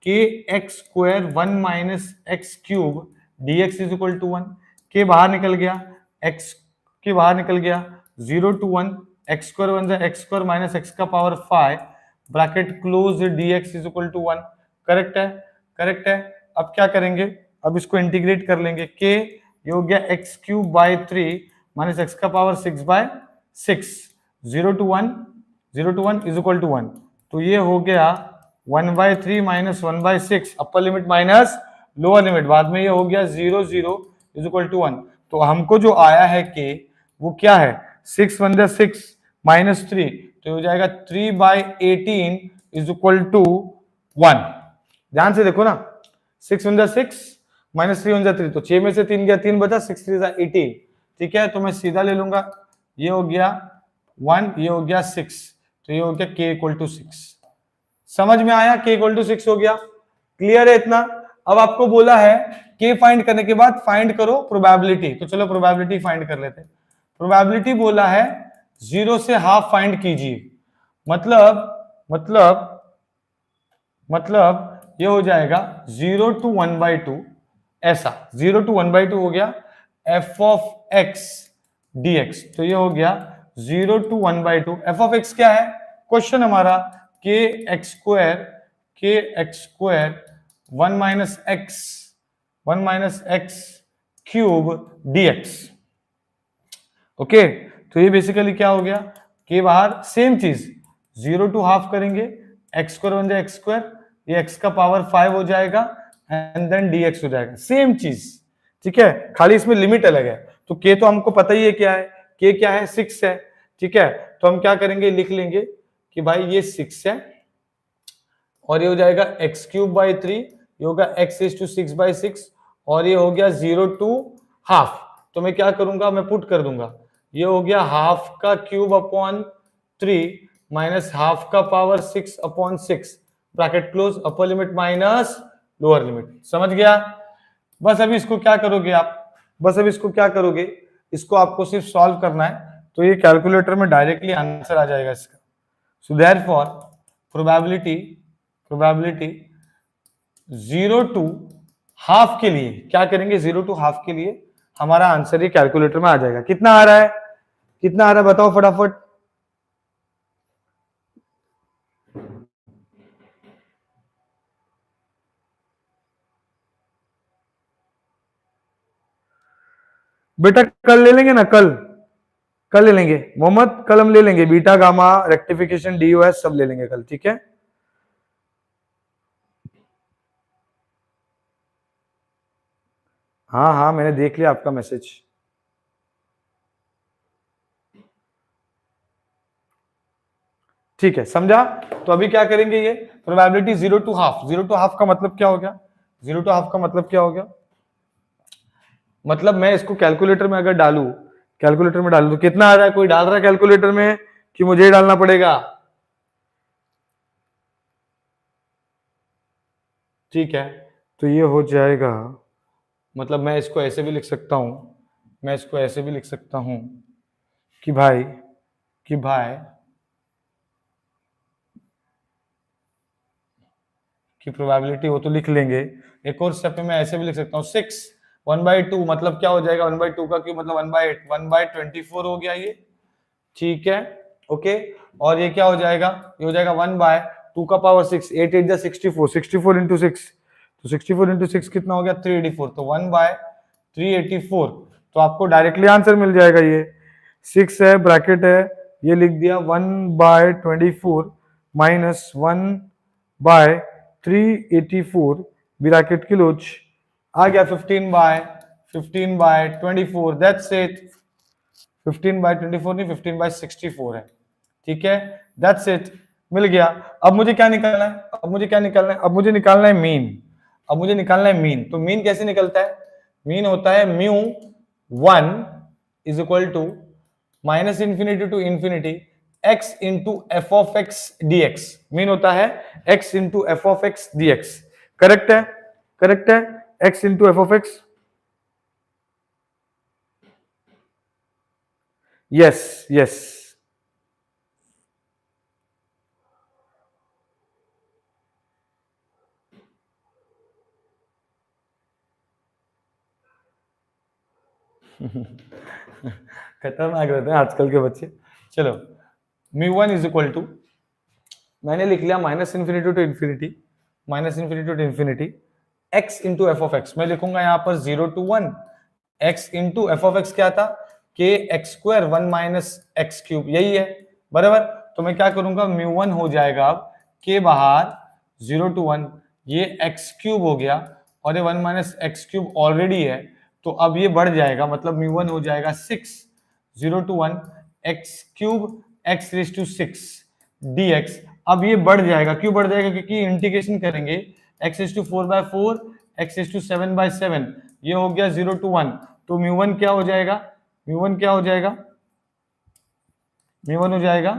k x square 1 minus x cube d x is equal to 1। K बाहर निकल गया, एक्स के बाहर निकल गया, 0 to 1 एक्स स्क्वायर 1 जा एक्स स्क्वायर माइनस एक्स का power 5 bracket close d x is equal to 1। Correct है, करेक्ट है। अब क्या करेंगे, अब इसको इंटीग्रेट कर लेंगे। के ये हो गया x cube by 3 minus x का power 6 by 6। 0 to 1 is equal to 1। तो ये हो गया 1/3 माइनस 1/6 upper limit minus lower limit, बाद में ये हो गया 0 0 इज इक्वल टू 1। तो हमको जो आया है के वो क्या है 6 1 जा 6 माइनस 3, तो हो जाएगा 3/18 इज इक्वल टू 1। ध्यान से देखो ना, 6 1 जा 6 माइनस 3 1 जा 3, तो 6 में से 3 गया 3 बचा, 6 3 जा 18। ठीक है, तो मैं सीधा ले लूंगा, ये हो गया 1, ये हो गया 6, तो ये हो गया k इक्वल टू 6। समझ में आया, k इक्वल टू 6 हो गया। क्लियर है इतना। अब आपको बोला है k फाइंड करने के बाद फाइंड करो प्रोबेबिलिटी, तो चलो प्रोबेबिलिटी फाइंड कर लेते हैं। प्रोबेबिलिटी बोला है 0 से हाफ फाइंड कीजिए, मतलब ये हो जाएगा 0 to 1/2, ऐसा 0 to 1/2 हो गया f ऑफ x dx। तो ये हो गया 0 to 1/2। एफ ऑफ एक्स क्या है क्वेश्चन हमारा, के x square 1 minus x cube dx। Okay, तो ये बेसिकली क्या हो गया, के बाहर सेम चीज 0 to हाफ करेंगे, एक्स स्क्वायर 1 एक्स स्क्वायर, ये x का पावर 5 हो जाएगा एंड देन dx हो जाएगा, सेम चीज। ठीक है, खाली इसमें लिमिट अलग है। तो k तो हमको पता ही है क्या है, k क्या है 6 है। ठीक है, तो हम क्या करेंगे, लिख लेंगे कि भाई ये 6 है और ये हो जाएगा एक्स क्यूब बाई 3, ये होगा x इज टू 6/6 और ये हो गया 0 to हाफ। तो मैं क्या करूंगा, मैं पुट कर दूंगा, ये हो गया हाफ का क्यूब अपॉन 3 माइनस हाफ का पावर 6/6 ब्रैकेट क्लोज अपर लिमिट माइनस लोअर लिमिट। समझ गया। बस अभी इसको क्या करोगे आप, इसको आपको सिर्फ सॉल्व करना है, तो ये कैलकुलेटर में डायरेक्टली आंसर आ जाएगा इसका। So therefore probability 0 to half के लिए क्या करेंगे, 0 to हाफ के लिए हमारा आंसर ये कैलकुलेटर में आ जाएगा। कितना आ रहा है बताओ फटाफट। बेटा कल ले लेंगे ना, कल ले लेंगे मोहम्मद, कल हम ले लेंगे बीटा गामा रेक्टिफिकेशन डीओएस सब ले लेंगे कल। ठीक है, हाँ मैंने देख लिया आपका मैसेज। ठीक है, समझा। तो अभी क्या करेंगे, ये प्रोबेबिलिटी 0 to हाफ का मतलब क्या हो गया, 0 to हाफ का मतलब क्या हो गया, मतलब मैं इसको कैलकुलेटर में अगर डालू तो कितना आ रहा है, कोई डाल रहा है कैलकुलेटर में कि मुझे डालना पड़ेगा। ठीक है, तो ये हो जाएगा, मतलब मैं इसको ऐसे भी लिख सकता हूं, कि भाई की प्रोबेबिलिटी हो तो लिख लेंगे। एक और स्टेप में मैं ऐसे भी लिख सकता हूँ 6 1/2, मतलब क्या हो जाएगा 1/2 का क्यूब मतलब 1/8 1/24 हो गया ये। ठीक है, ओके। और ये क्या हो जाएगा, ये हो जाएगा 1/2 का पावर 6, 8 8 जा 64, 64 into 6, तो 64 into 6 कितना हो गया 384, तो 1/384। तो आपको डायरेक्टली आंसर मिल जाएगा। ये 6 है, ब्रैकेट है, ये लिख दिया 1/24 माइनस 1/384 ब्रैकेट क्लोज, आ गया 15/24, दैट्स इट। 15/24 नहीं 15/64 है। ठीक है, दैट्स इट, मिल गया। अब मुझे क्या निकालना है, अब मुझे निकालना है मीन। तो मीन कैसे निकलता है, मीन होता है μ1 is equal to minus infinity to infinity x into f of x d x mean होता है x into f of x d x. Correct है, करेक्ट है, x into f of x. Yes yes, खतरनाक रहते हैं आजकल के बच्चे। चलो μ1 इज इक्वल टू, मैंने लिख लिया minus infinity to infinity, minus infinity to infinity x into f of x. मैं लिखूंगा यहां पर 0 to 1 x into f of x क्या था, k x square 1 minus x cube, यही है बराबर। तो मैं क्या करूंगा, μ1 हो जाएगा अब के बाहर 0 टू 1, ये एक्स क्यूब हो गया और ये 1 माइनस एक्स क्यूब ऑलरेडी है, तो अब ये बढ़ जाएगा, मतलब μ1 हो जाएगा 6, 0 to 1 x cube x raise to 6 dx। अब ये बढ़ जाएगा, क्यों बढ़ जाएगा, क्योंकि इंटीग्रेशन करेंगे x raise to 4/4 x raise to 7/7, ये हो गया 0 टू 1। तो μ1 क्या हो जाएगा, μ1 क्या हो जाएगा, μ1 हो जाएगा,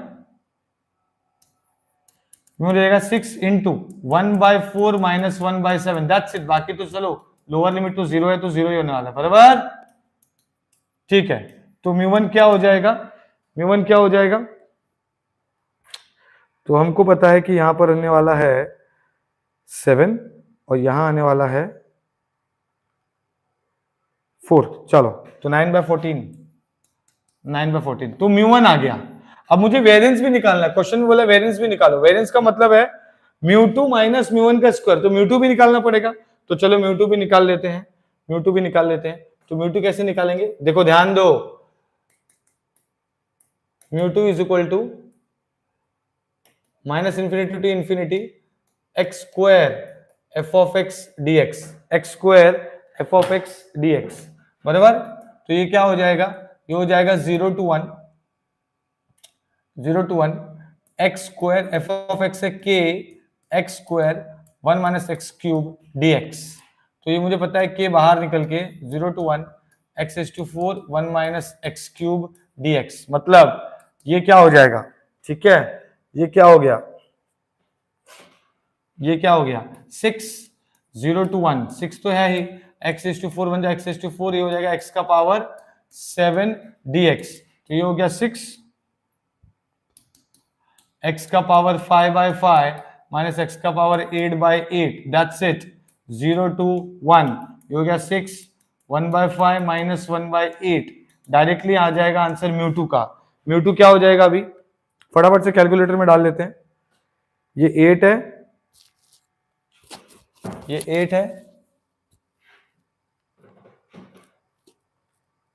हो जाएगा 6 इंटू 1/4 माइनस 1/7, दैट्स इट। बाकी तो चलो लोअर लिमिट तो 0 है, तो 0 ही होने वाला है बराबर, ठीक है। तो μ1 क्या हो जाएगा, μ1 क्या हो जाएगा, तो हमको पता है कि यहां पर आने वाला है 7 और यहां आने वाला है 4, चलो तो 9/14, 9/14, तो μ1 आ गया। अब मुझे वेरिएंस भी निकालना है, क्वेश्चन में बोला वेरिएंस भी निकालो। वेरिएंस का मतलब है μ2 माइनस μ1 का स्क्वायर, तो μ2 भी निकालना पड़ेगा। तो चलो μ2 भी निकाल लेते हैं, μ2 भी निकाल लेते हैं। तो μ2 कैसे निकालेंगे, देखो ध्यान दो, μ2 is equal to minus infinity to infinity x square f of x d x, x square f of x d x बराबर। तो ये क्या हो जाएगा, ये हो जाएगा 0 to 1, 0 to 1 x square f of x है k x square 1 minus x cube d x. तो ये मुझे पता है के बाहर निकल के 0 to 1 x raise to 4 1 minus x cube d x, मतलब ये क्या हो जाएगा, ठीक है, ये क्या हो गया, ये क्या हो गया 6, 0 टू 1 6 तो है ही, एक्स रेज टू 4 बन जाए एक्स रेज टू 4, ये हो जाएगा एक्स का पावर 7 dx। तो ये हो गया 6 x का पावर 5/5 माइनस x का पावर 8/8, दैट्स इट। 0 टू 1 ये हो गया 6, 1/5 माइनस 1/8, डायरेक्टली आ जाएगा आंसर μ2 का। μ2 क्या हो जाएगा, अभी फटाफट से कैलकुलेटर में डाल लेते हैं। ये 8 है, ये 8 है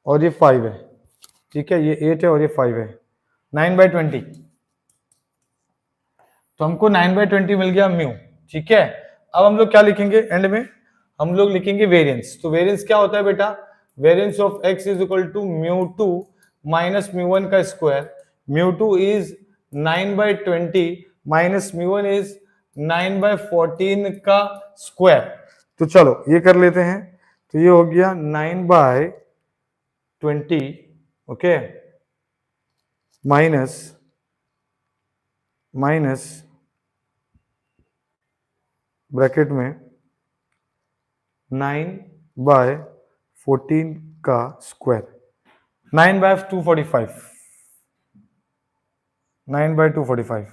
और ये 5 है, ठीक है, ये 8 है और ये 5 है, 9/20। तो हमको 9/20 मिल गया म्यू, ठीक है। अब हम लोग क्या लिखेंगे एंड में, हम लोग लिखेंगे वेरिएंस। तो वेरिएंस क्या होता है बेटा, variance of x is equal to μ2 minus μ1 का स्क्वायर। μ2 इज 9/20 माइनस μ1 इज 9/14 का स्क्वायर। तो चलो ये कर लेते हैं, तो ये हो गया 9/20 ओके माइनस ब्रैकेट में 9/14 का स्क्वायर, 9/245, 9/245।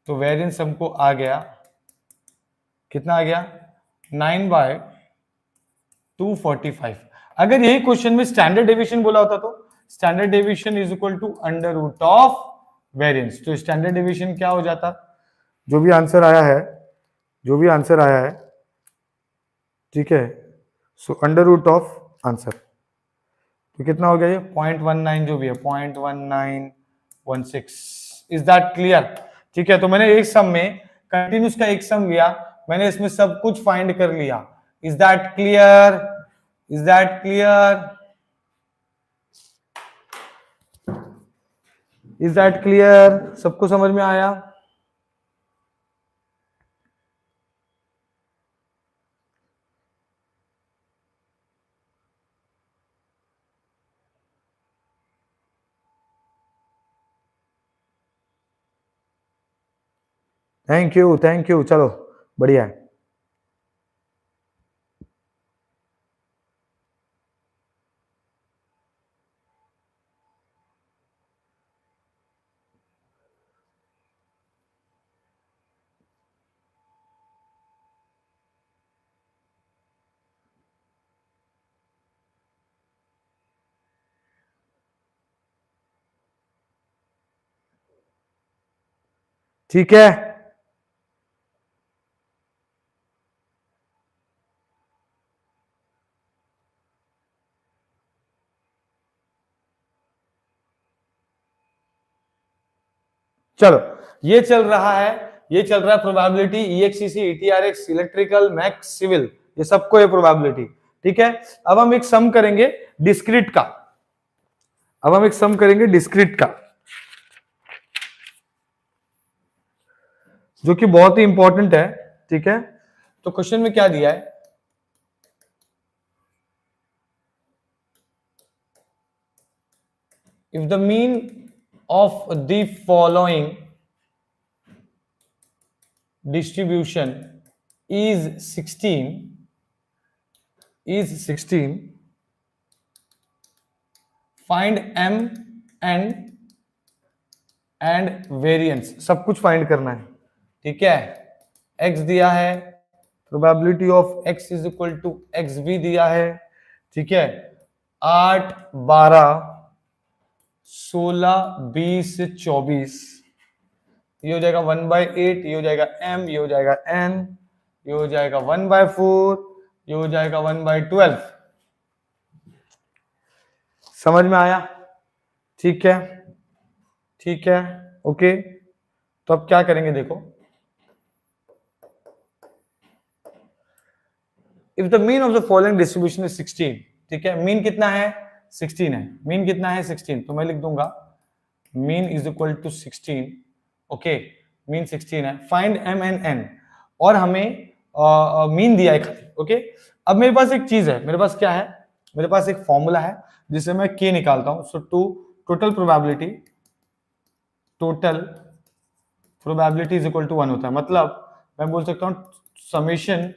तो वेरिएंस हमको आ गया, कितना आ गया 9/245। अगर यही क्वेश्चन में स्टैंडर्ड डेविएशन बोला होता तो standard deviation is equal to under root of variance. तो स्टैंडर्ड डेविएशन क्या हो जाता, जो भी आंसर आया है, जो भी आंसर आया है, ठीक है, so under root of answer. तो कितना हो गया ये 0.19, जो भी है 0.1916। इज दैट क्लियर, ठीक है। तो मैंने एक सम में कंटिन्यूस का एक सम लिया, मैंने इसमें सब कुछ फाइंड कर लिया। Is that clear, is that clear, is that clear, सबको समझ में आया। थैंक यू, चलो बढ़िया है। ठीक है, चलो ये चल रहा है, ये चल रहा है प्रोबेबिलिटी ईएक्सीसी, ईटीआरएक्स, इलेक्ट्रिकल, मैक्स, सिविल, ये सबको ये प्रोबेबिलिटी। ठीक है, अब हम एक सम करेंगे डिस्क्रीट का, अब हम एक सम करेंगे डिस्क्रीट का, जो कि बहुत ही इंपॉर्टेंट है। ठीक है, तो क्वेश्चन में क्या दिया है, if the mean of the following distribution is 16, find m and variance, सब कुछ फाइंड करना है। ठीक है, x दिया है, probability of x is equal to x भी दिया है। ठीक है, 8, 12, 16, 20, 24, ये हो जाएगा 1/8, ये हो जाएगा m, ये हो जाएगा n, ये हो जाएगा 1/4, ये हो जाएगा 1/12। समझ में आया? ठीक है, ठीक है, ओके। तो अब क्या करेंगे, देखो, if the mean of the following distribution is 16, ठीक है, मीन कितना है, 16 है, मीन कितना है 16, तो मैं लिख दूंगा mean is equal to 16, okay, mean 16 है, फाइंड m एंड n, और हमें मीन दिया है खाली, ओके। अब मेरे पास एक चीज है, मेरे पास क्या है, मेरे पास एक फॉर्मूला है जिसे मैं k निकालता हूं। So to total probability is equal to 1 होता है, मतलब मैं बोल सकता हूं समेशन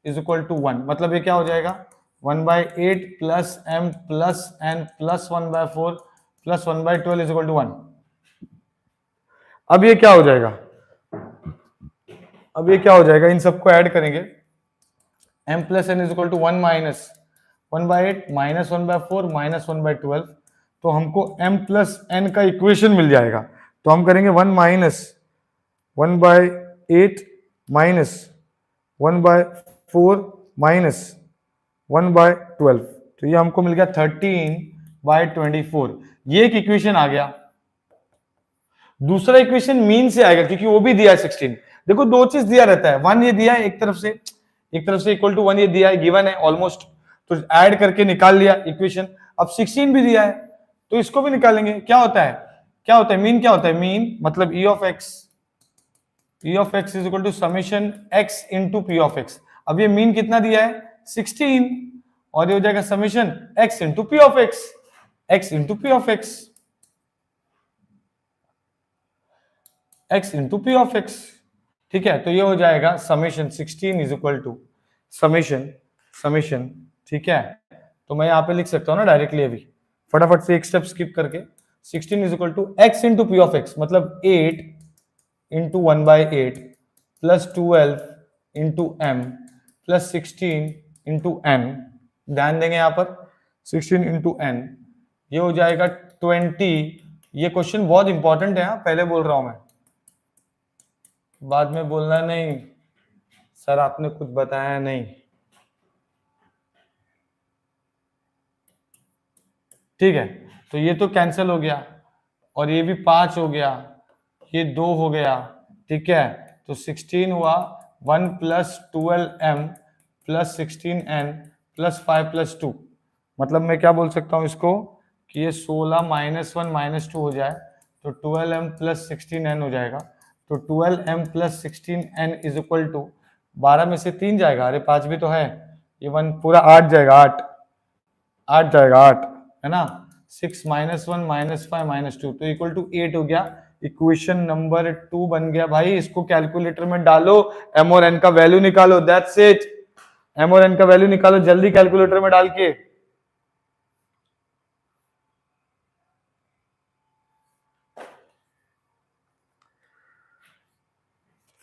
इज इक्वल टू 1, मतलब ये क्या हो जाएगा 1/8 plus m plus n plus 1/4 plus 1/12 is equal to 1। अब ये क्या हो जाएगा, अब ये क्या हो जाएगा, इन सबको ऐड करेंगे, m plus n is equal to 1 minus 1/8 minus 1/4 minus 1/12, तो हमको m प्लस n का इक्वेशन मिल जाएगा। तो हम करेंगे 1 माइनस 1/8 माइनस 1/4 माइनस 1/12, तो ये हमको मिल गया 13/24। ये एक इक्वेशन आ गया। दूसरा इक्वेशन मीन से आएगा, क्योंकि वो भी दिया है 16। देखो दो चीज दिया रहता है, 1 ये दिया है एक तरफ से इक्वल टू 1 ये दिया है, गिवन है ऑलमोस्ट, तो ऐड करके निकाल लिया इक्वेशन। अब 16 भी दिया है, तो इसको भी निकालेंगे। क्या होता है, क्या होता है मीन, क्या होता है मीन, मतलब e of x is equal to summation x into P of x। अब ये मीन कितना दिया है 16, और ये हो जाएगा summation x into P of x, x into P of x, x into P of x। ठीक है, तो ये हो जाएगा summation 16 is equal to summation, ठीक है। तो मैं यहाँ पे लिख सकता हूँ ना डायरेक्टली, अभी फटाफट से एक स्टेप स्किप करके, 16 is equal to x into P of x, मतलब 8 into 1/8 plus 12 into m plus 16 into n। ध्यान देंगे यहाँ पर 16 इंटू n, ये हो जाएगा 20। ये क्वेश्चन बहुत इंपॉर्टेंट है, पहले बोल रहा हूं मैं, बाद में बोलना नहीं सर आपने कुछ बताया नहीं। ठीक है, तो ये तो कैंसिल हो गया, और ये भी 5 हो गया, ये 2 हो गया। ठीक है, तो 16 हुआ 1 plus 12m plus 16n plus 5 plus 2, मतलब मैं क्या बोल सकता हूं इसको कि ये 16 माइनस 1 माइनस 2 हो जाए, तो 12m प्लस 16n हो जाएगा। तो 12m plus 16n is equal to 12 में से 3 जाएगा, अरे 5 भी तो है, ये 1 पूरा 8 जाएगा, 8 जाएगा, 8 है ना, 6 माइनस 1 माइनस 5 माइनस 2, तो इक्वल टू 8 हो गया। इक्वेशन नंबर 2 बन गया भाई, इसको कैलकुलेटर में डालो, एम और एन का वैल्यू निकालो, दैट्स इट। एम और एन का वैल्यू निकालो जल्दी कैलकुलेटर में डाल के।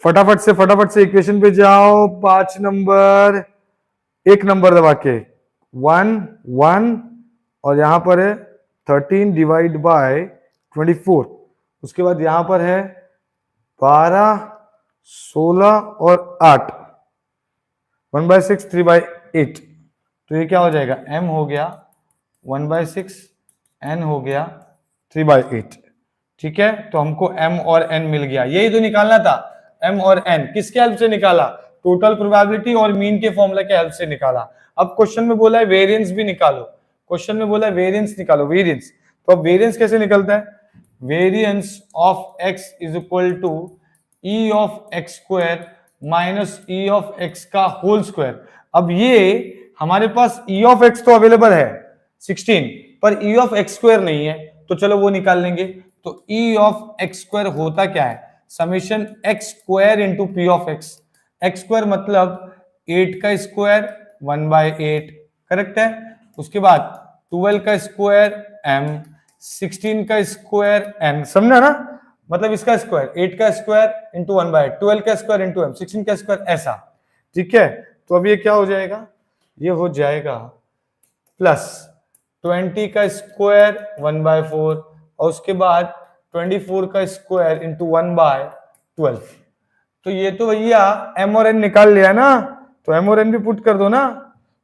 फटाफट से इक्वेशन पे जाओ, 5 नंबर, 1 नंबर दबा के, 1 1, और यहां पर है 13 डिवाइड बाय 24, उसके बाद यहां पर है 12 16 और 8, 1/6 3/8, तो ये क्या हो जाएगा, m हो गया 1/6, n हो गया 3/8। ठीक है, तो हमको m और n मिल गया, यही तो निकालना था। m और n किसके हेल्प से निकाला, टोटल प्रोबेबिलिटी और मीन के फॉर्मूला के हेल्प से निकाला। अब क्वेश्चन में बोला है वेरिएंस भी निकालो, क्वेश्चन में बोला है वेरिएंस निकालो, वेरिएंस, तो अब वेरिएंस कैसे निकलता है, variance of x is equal to e of x square minus e of x का होल स्क्वायर। अब ये हमारे पास e ऑफ x तो अवेलेबल है 16, पर e ऑफ x स्क्वायर नहीं है, तो चलो वो निकाल लेंगे। तो e ऑफ x स्क्वायर होता क्या है, summation x square into P of x, x square मतलब 8 का स्क्वायर 1/8, करेक्ट है। उसके बाद 12 का स्क्वायर m, 16 का स्क्वायर n, समझा ना, मतलब इसका स्क्वायर 8 का स्क्वायर इंटू 1/8, 12 का स्क्वायर इंटू m, 16 का स्क्वायर, ऐसा। ठीक है, तो अब ये क्या हो जाएगा, ये हो जाएगा प्लस 20 का स्क्वायर 1/4, और उसके बाद 24 का स्क्वायर इंटू 1/12। तो ये तो भैया m और n निकाल लिया ना, तो m और n भी पुट कर दो ना,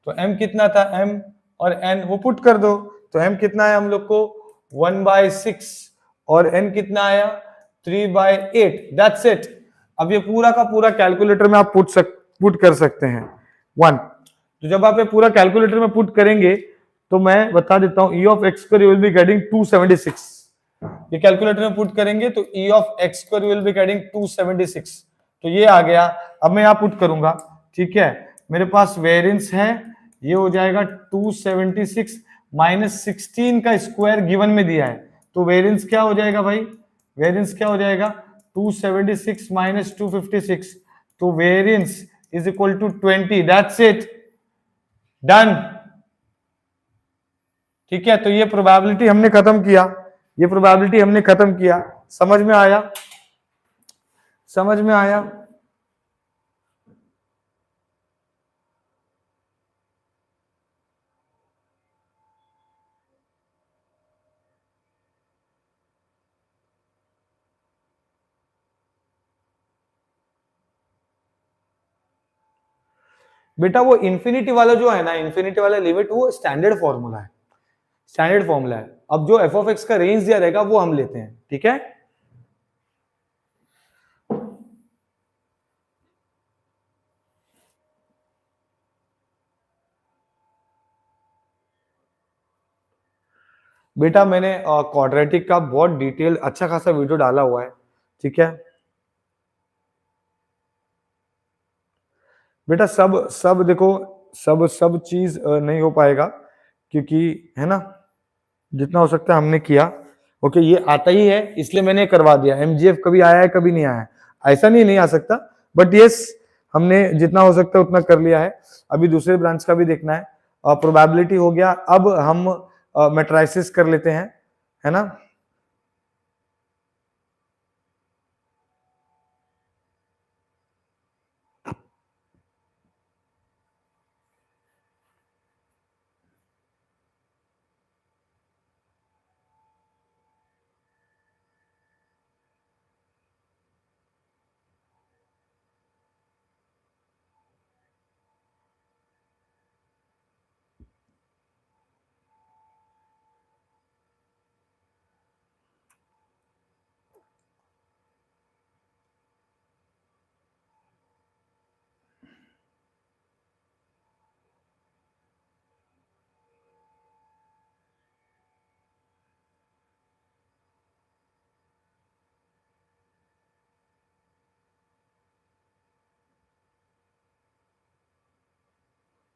तो m कितना था, m और n वो पुट कर दो, तो m कितना है हम लोग को 1/6, और n कितना आया 3/8, दैट्स इट। अब ये पूरा का पूरा कैलकुलेटर में आप पुट कर सकते हैं 1। तो जब आप ये पूरा कैलकुलेटर में पुट करेंगे, तो मैं बता देता हूं, e of x square you will be getting 276, ये कैलकुलेटर में पुट करेंगे तो e of x square will be getting 276, तो ये आ गया। अब मैं यहां पुट करूंगा, ठीक है, मेरे पास वेरिएंस है, ये हो जाएगा 276 माइनस 16 का स्क्वायर गिवन में दिया है, तो वेरिएंस क्या हो जाएगा भाई, वेरिएंस क्या हो जाएगा 276 माइनस 256, तो variance is equal to 20, that's it, done. ठीक है, तो ये प्रोबेबिलिटी हमने खत्म किया, ये प्रोबेबिलिटी हमने खत्म किया, समझ में आया, समझ में आया। बेटा वो इंफिनिटी वाला जो है ना, इंफिनिटी वाला लिमिट, वो स्टैंडर्ड फॉर्मूला है, स्टैंडर्ड फॉर्मूला है। अब जो एफ ऑफ एक्स का रेंज दिया रहेगा वो हम लेते हैं, ठीक है। बेटा मैंने क्वाड्रेटिक का बहुत डिटेल अच्छा खासा वीडियो डाला हुआ है, ठीक है बेटा। सब सब देखो, सब सब चीज नहीं हो पाएगा, क्योंकि है ना, जितना हो सकता है हमने किया। ओके, ये आता ही है इसलिए मैंने करवा दिया। एमजीएफ कभी आया है कभी नहीं आया है, ऐसा नहीं आ सकता, बट यस हमने जितना हो सकता है उतना कर लिया है। अभी दूसरे ब्रांच का भी देखना है। प्रोबेबिलिटी हो गया, अब हम मैट्रिसेस कर लेते हैं, है ना।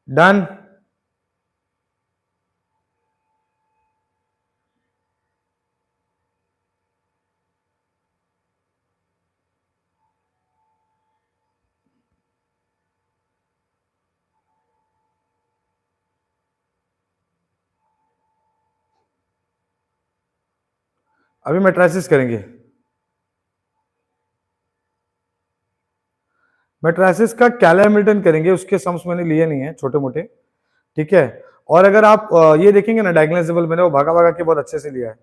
डन। अभी मैट्राइसिस करेंगे। मैट्राइसिस का कैले हैमिल्टन करेंगे, उसके सम्स मैंने लिए नहीं है, छोटे मोटे, ठीक है। और अगर आप ये देखेंगे ना डायगोनलाइजेबल, मैंने वो भागा भागा के बहुत अच्छे से लिया है।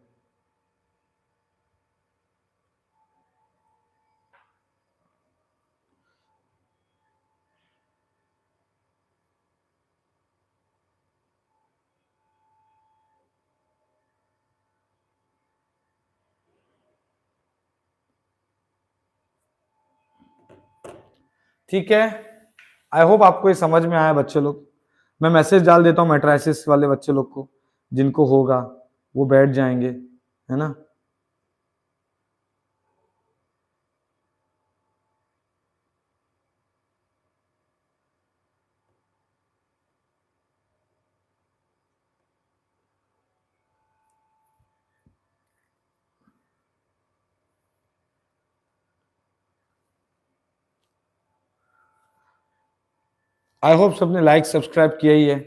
ठीक है, आई होप आपको ये समझ में आया बच्चे लोग। मैं मैसेज डाल देता हूँ मैट्राइसिस वाले बच्चे लोग को, जिनको होगा वो बैठ जाएंगे, है ना। आई होप सबने लाइक सब्सक्राइब किया ही है।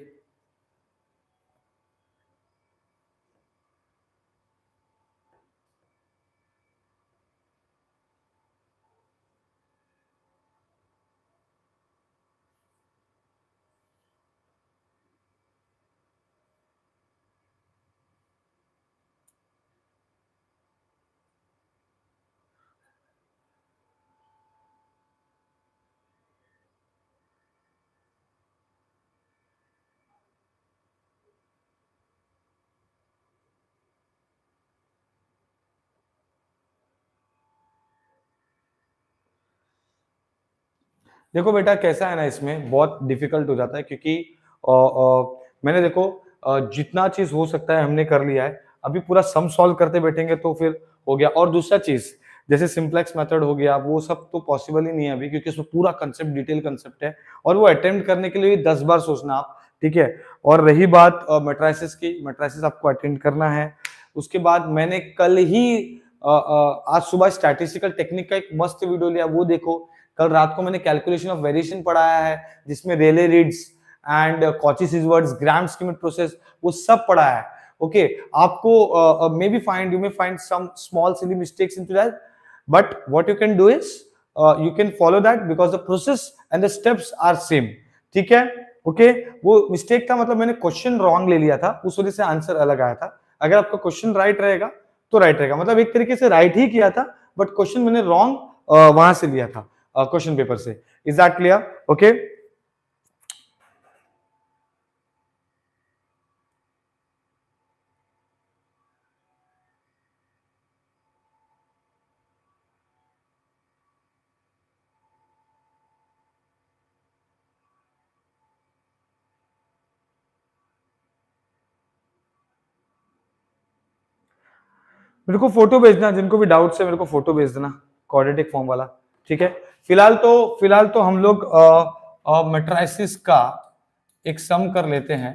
देखो बेटा कैसा है ना, इसमें बहुत डिफिकल्ट हो जाता है, क्योंकि मैंने देखो जितना चीज हो सकता है हमने कर लिया है। अभी पूरा सम सॉल्व करते बैठेंगे तो फिर हो गया। और दूसरा चीज जैसे सिंप्लेक्स मेथड हो गया, वो सब तो पॉसिबल ही नहीं है अभी, क्योंकि उसमें पूरा कंसेप्ट डिटेल कंसेप्ट है, और वो अटेम्प्ट करने के लिए 10 बार सोचना आप, ठीक है। और रही बात मैट्राइसिस की, मैट्राइसिस आपको अटेंड करना है। उसके बाद मैंने कल ही आज सुबह स्टैटिस्टिकल टेक्निक का एक मस्त वीडियो लिया, वो देखो। कल रात को मैंने कैलकुलेशन ऑफ वेरिएशन पढ़ाया है, जिसमें Rayleigh Ritz and Cauchy Schwarz Gram Schmidt process वो सब पढ़ाया है। ओके, आपको maybe find you may find some small silly mistakes into that, but what you can do is you can follow that because the process and the steps are same, ठीक है। Okay, वो mistake था, मतलब मैंने question wrong ले लिया था, उस वजह से आंसर अलग आया था। अगर आपका क्वेश्चन राइट रहेगा तो राइट रहेगा, मतलब एक तरीके से राइट ही किया था, बट क्वेश्चन मैंने रॉन्ग वहां से लिया था, क्वेश्चन पेपर से। Is that clear? ओके, मेरे को फोटो भेजना, जिनको भी डाउट्स है मेरे को फोटो भेज देना, क्वाड्रेटिक फॉर्म वाला, ठीक है। फिलहाल तो हम लोग मैट्राइसिस का एक सम कर लेते हैं,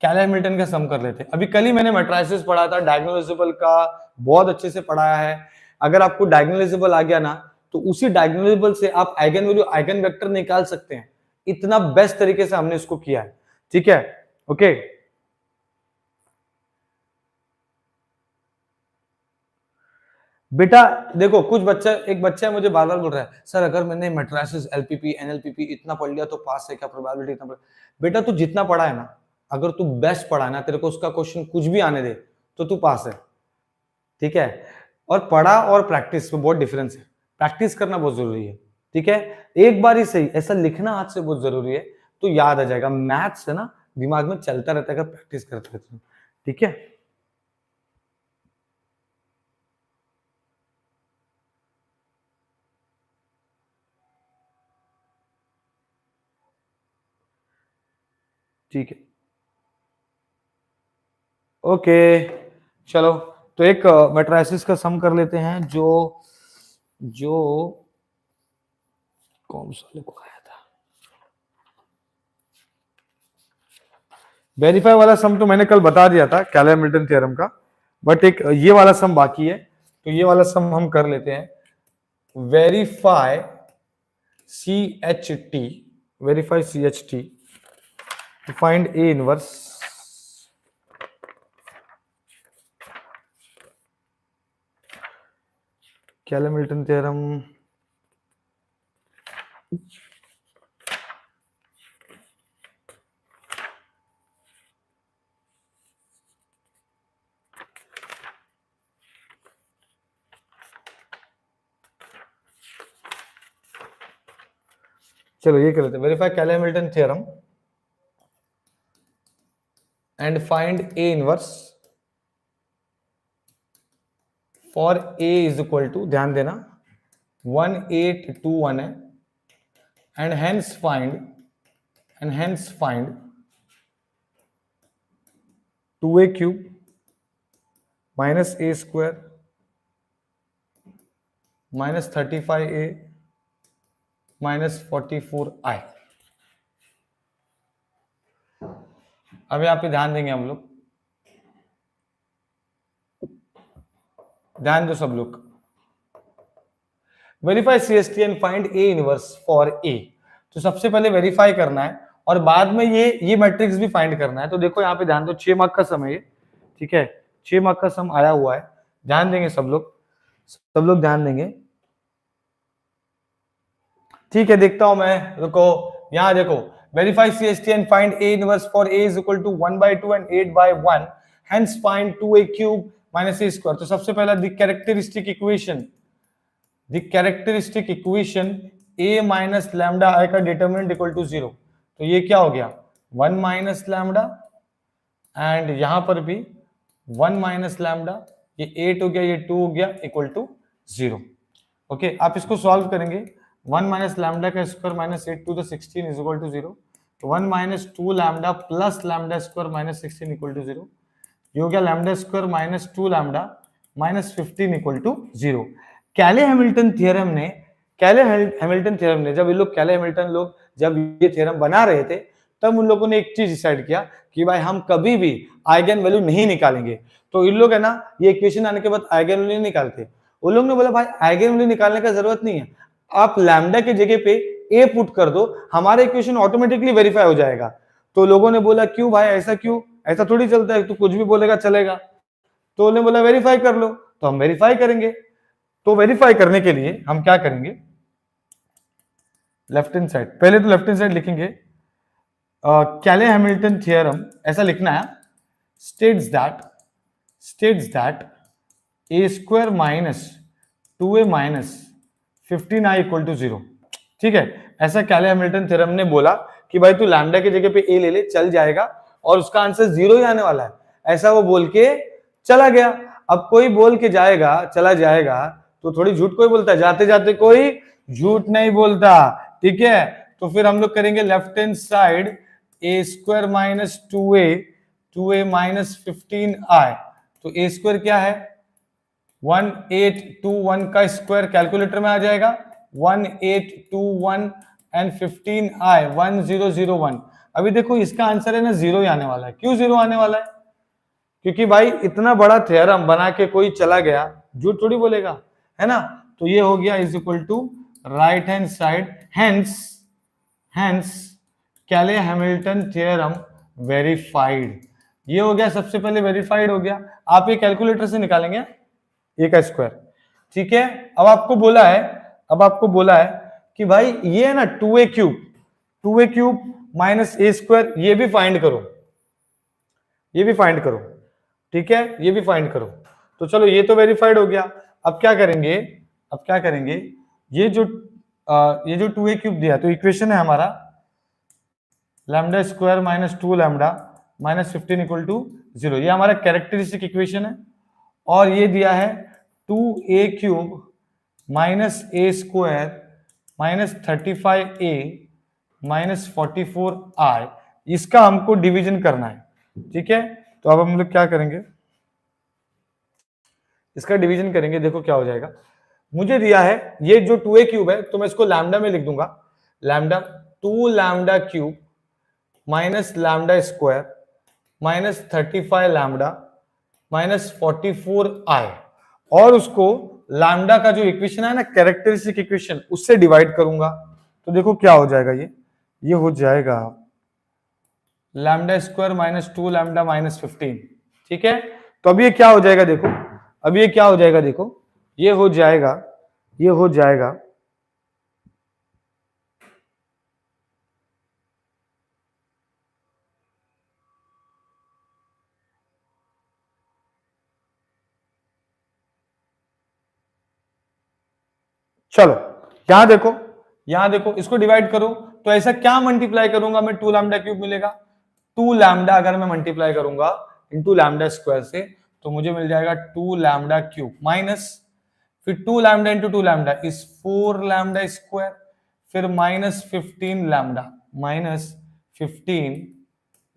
कैले हैमिल्टन का सम कर लेते हैं। अभी कल ही मैंने मैट्राइसिस पढ़ा था, डायगोनलाइजेबल का बहुत अच्छे से पढ़ाया है। अगर आपको डायगोनलाइजेबल आ गया ना, तो उसी डायगोनलाइजेबल से आप आइगन वैल्यू आइगन वेक्टर निकाल सकते हैं। इतना बेस्ट तरीके से हमने इसको किया है, ठीक है। ओके, बेटा देखो कुछ बच्चा, एक बच्चा है मुझे बार बार बोल रहा है, सर अगर मैंने मैट्राइसिस एलपीपी एनएलपीपी इतना पढ़ लिया तो पास है क्या, प्रोबेबिलिटी इतना बेटा तू जितना पढ़ा है ना, अगर तू बेस्ट पढ़ा है ना, तेरे को उसका क्वेश्चन कुछ भी आने दे तो तू पास है, ठीक है। और पढ़ा और प्रैक्टिस में बहुत डिफरेंस है, प्रैक्टिस करना बहुत जरूरी है, ठीक है। एक बार ही सही, ऐसा लिखना हाथ से बहुत जरूरी है, तो याद आ जाएगा। मैथ्स है ना, दिमाग में चलता रहता है अगर प्रैक्टिस करते रहते, ठीक है। ठीक है, ओके, चलो। तो एक मैट्राइसिस का सम कर लेते हैं, जो जो कौन सा को आया था। वेरीफाई वाला सम तो मैंने कल बता दिया था, कैले हैमिल्टन थ्योरम का, बट एक ये वाला सम बाकी है, तो ये वाला सम हम कर लेते हैं। Verify C H T, verify C H T to find A inverse Cayley Hamilton theorem, चलो ये कर लेते हैं, verify Cayley Hamilton theorem and find A inverse for A is equal to, ध्यान देना 1821 है, and hence find 2a cube minus a square minus 35a minus 44i। अब यहाँ पे ध्यान देंगे हम लोग, ध्यान दो सब लोग। Verify CST and find A inverse for ए। तो सबसे पहले वेरीफाई करना है और बाद में ये मैट्रिक्स भी फाइंड करना है। तो देखो यहाँ पे ध्यान दो, 6 मार्क का सम है ये, ठीक है, 6 मार्क का सम आया हुआ है, ध्यान देंगे सब लोग ध्यान देंगे, ठीक है। देखता हूं मैं, रुको, यहां देखो, verify CST and find A inverse for A is equal to 1/2 and 8/1, hence find 2a cube minus a square. तो सबसे पहला the characteristic equation a minus lambda i का डिटरमिनेंट इक्वल टू 0। तो ये क्या हो गया, 1 माइनस लैम्डा, एंड यहां पर भी 1 माइनस लैम्डा, ये 8 हो गया, ये 2 हो गया, इक्वल टू 0। ओके, आप इसको सॉल्व करेंगे, 1 माइनस लैम्डा का square minus 8 to the 16 is equal to 0। तो 1 minus 2 lambda plus lambda square minus 16 equal to 0। ये हो गया lambda square minus 2 lambda minus 15 equal to 0। Cayley Hamilton theorem ने जब ये लोग जब ये थ्योरम बना रहे थे, तब उन लोगों ने एक चीज डिसाइड किया कि भाई हम कभी भी आइगन वैल्यू नहीं निकालेंगे। तो इन लोग है ना, ये इक्वेशन आने के बाद आइगन वैल्यू नहीं निकालते। उन लोगों ने बोला भाई आइगन वैल्यू निकालने का जरूरत नहीं है, आप लैम्डा के जगह पे ए पुट कर दो, हमारा इक्वेशन ऑटोमेटिकली वेरीफाई हो जाएगा। तो लोगों ने बोला क्यों भाई, ऐसा क्यों, ऐसा थोड़ी चलता है, तू कुछ भी बोलेगा चलेगा। तो उन्होंने बोला वेरीफाई कर लो, तो हम वेरीफाई करेंगे। तो वेरीफाई करने के लिए हम क्या करेंगे, लेफ्ट हैंड साइड, पहले तो लेफ्ट हैंड साइड लिखेंगे, कैले हैमिल्टन थ्योरम ऐसा लिखना है, states that a square minus 2a minus 15i equal to 0। ठीक है, ऐसा कैले हैमिल्टन थ्योरम ने बोला कि भाई तू लैम्डा की जगह पे a ले ले, चल जाएगा, और उसका आंसर 0 ही आने वाला है, ऐसा वो बोल के चला गया। अब कोई बोल के जाएगा, चला जाएगा, तो थोड़ी झूठ कोई बोलता है, जाते जाते कोई झूठ नहीं बोलता, ठीक है। तो फिर हम लोग करेंगे left hand side a square minus 2a minus 15i। तो a स्क्वायर क्या है, 1821 का स्क्वायर कैलकुलेटर में आ जाएगा, 1821 एंड 15i 1001। अभी देखो इसका आंसर है ना 0 ही आने वाला है। क्यों 0 आने वाला है, क्योंकि भाई इतना बड़ा थ्योरम बना के कोई चला गया, झूठ थोड़ी बोलेगा, है ना। तो ये हो गया is equal to right hand side, hence Cayley Hamilton theorem verified. ये हो गया, सबसे पहले वेरीफाइड हो गया। आप ये कैलकुलेटर से निकालेंगे ए का स्क्वायर, ठीक है। अब आपको बोला है कि भाई ये है ना 2a cube minus a square, ये भी फाइंड करो, ठीक है, ये भी फाइंड करो। तो चलो ये तो वेरीफाइड हो गया। अब क्या करेंगे, ये जो 2a क्यूब दिया, तो इक्वेशन है हमारा lambda square minus 2 lambda minus 15 equal to 0, ये हमारा कैरेक्टरिस्टिक इक्वेशन है। और ये दिया है 2a cube minus a square minus 35a minus 44i, इसका हमको डिवीजन करना है, ठीक है। तो अब हम लोग क्या करेंगे, इसका डिवीजन करेंगे। देखो क्या हो जाएगा, मुझे दिया है ये जो 2a क्यूब है, तो मैं इसको लैम्डा में लिख दूंगा, lambda 2 lambda cube minus lambda square minus 35 lambda minus 44i, और उसको लैम्डा का जो इक्वेशन है ना कैरेक्टरिस्टिक इक्वेशन, उससे डिवाइड करूंगा। तो देखो क्या हो जाएगा, ये हो जाएगा lambda square minus 2 lambda minus 15, ठीक है। तो अब ये क्या हो जाएगा देखो, ये हो जाएगा ये हो जाएगा चलो यहां देखो इसको डिवाइड करो तो ऐसा क्या मल्टीप्लाई करूंगा मैं 2 लैम्डा क्यूब मिलेगा 2 लैम्डा अगर मैं मल्टीप्लाई करूंगा इनटू लैम्डा स्क्वायर से तो मुझे मिल जाएगा 2 लैम्डा क्यूब माइनस फिर 2 lambda into 2 lambda is 4 lambda square फिर माइनस 15 लैम्डा माइनस 15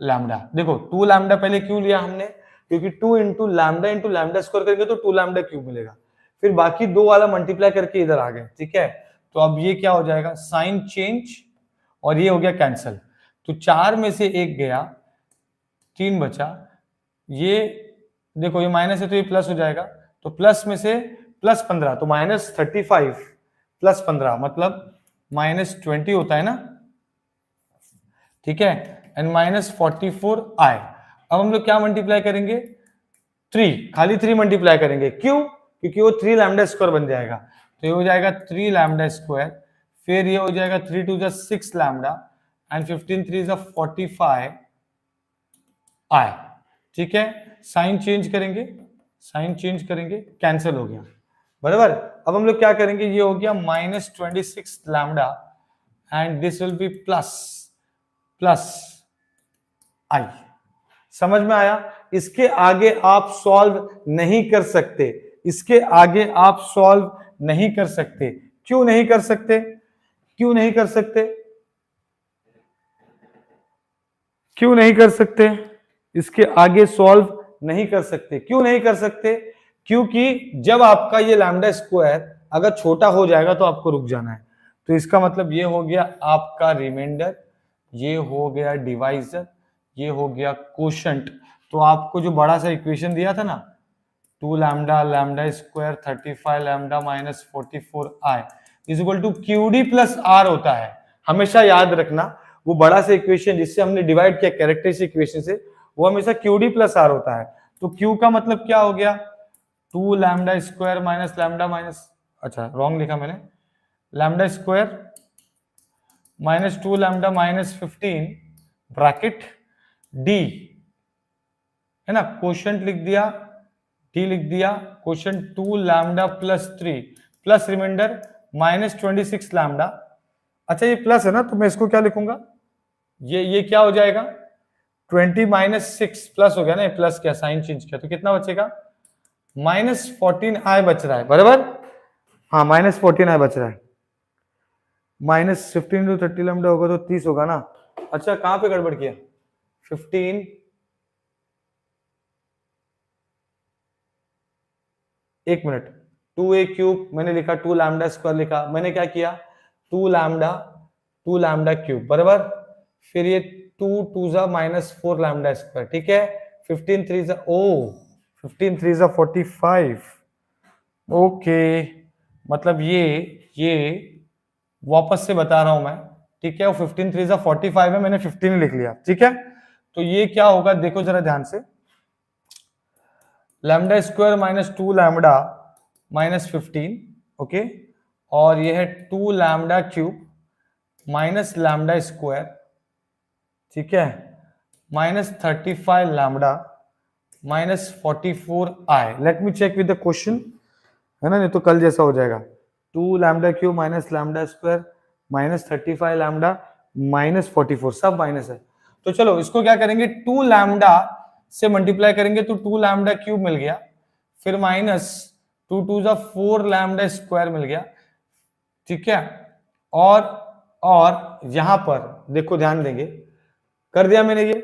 लैम्डा देखो 2 लैम्डा पहले क्यों लिया हमने क्योंकि 2 इंटू लैम्डा स्क्वायर करेंगे तो 2 लैम्डा क्यूब मिलेगा फिर बाकी दो वाला मल्टीप्लाई करके इधर आ गए ठीक है तो अब ये क्या हो जाएगा साइन चेंज और ये हो गया कैंसल तो 4 में से 1 गया 3 बचा ये देखो ये माइनस है तो ये प्लस हो जाएगा तो प्लस में से प्लस 15 तो माइनस 35 प्लस 15 मतलब माइनस 20 होता है ना ठीक है एंड माइनस 44 आए अब हम लोग क्या मल्टीप्लाई करेंगे 3 खाली 3 मल्टीप्लाई करेंगे क्यों क्योंकि वो 3 लैम्डा स्क्वायर बन जाएगा तो ये हो जाएगा 3 लैम्डा स्क्वायर फिर ये हो जाएगा 3 टू 6 लैम्डा एंड 15 3 45 आए ठीक है साइन चेंज करेंगे कैंसिल हो गया बराबर अब हम लोग क्या करेंगे ये हो गया minus 26 lambda and this will be plus I समझ में आया इसके आगे आप सॉल्व नहीं कर सकते इसके आगे आप सॉल्व नहीं कर सकते क्यों नहीं कर सकते क्यों नहीं कर सकते क्यों नहीं कर सकते इसके आगे सॉल्व नहीं कर सकते क्यों नहीं कर सकते क्योंकि जब आपका ये लैम्डा स्क्वायर अगर छोटा हो जाएगा तो आपको रुक जाना है तो इसका मतलब ये हो गया आपका रिमाइंडर ये हो गया डिवाइजर ये हो गया कोशंट तो आपको जो बड़ा सा इक्वेशन दिया था ना 2 lambda square 35 lambda minus 44 I is equal to QD plus R होता है हमेशा याद रखना वो बड़ा सा इक्वेशन जिससे हमने डिवाइड किया कैरेक्टरिस्टिक इक्वेशन से वो हमेशा क्यूडी प्लस आर होता है तो क्यू का मतलब क्या हो गया 2 lambda square minus lambda minus अच्छा रॉन्ग लिखा मैंने lambda square minus 2 lambda minus 15 bracket D है ना क्वोशंट लिख दिया डी लिख दिया quotient 2 lambda plus 3 plus remainder minus 26 lambda अच्छा ये प्लस है ना तो मैं इसको क्या लिखूंगा ये क्या हो जाएगा 20 माइनस 6 प्लस हो गया ना प्लस क्या साइन चेंज किया तो कितना बचेगा माइनस 14 आई बच रहा है बराबर हाँ माइनस 14 आई बच रहा है माइनस 15 टू 30 लैम्डा होगा तो 30 होगा ना अच्छा कहां पे गड़बड़ किया 15 एक मिनट 2a क्यूब मैंने लिखा 2 लैम्डा स्क्वायर लिखा मैंने क्या किया 2 लैम्डा क्यूब बराबर फिर ये 2 2 जा माइनस 4 लैम्डा स्क्वायर ठीक है 15 3 जा 15 3 जा 45 ओके मतलब ये वापस से बता रहा हूं मैं ठीक है वो 15 3 जा 45 है मैंने 15 लिख लिया ठीक है तो ये क्या होगा देखो जरा ध्यान से lambda square minus 2 lambda minus 15 okay और ये है 2 lambda cube minus lambda square ठीक है minus 35 lambda minus 44 I let me check with the question है ना नहीं तो कल जैसा हो जाएगा 2 lambda cube minus lambda square minus 35 lambda minus 44 सब माइनस है तो चलो इसको क्या करेंगे 2 लैम्डा से मल्टीप्लाई करेंगे तो 2 लैम्डा क्यूब मिल गया फिर माइनस 2 2 जा 4 लैम्डा स्क्वायर मिल गया ठीक है और यहां पर देखो ध्यान देंगे कर दिया मैंने ये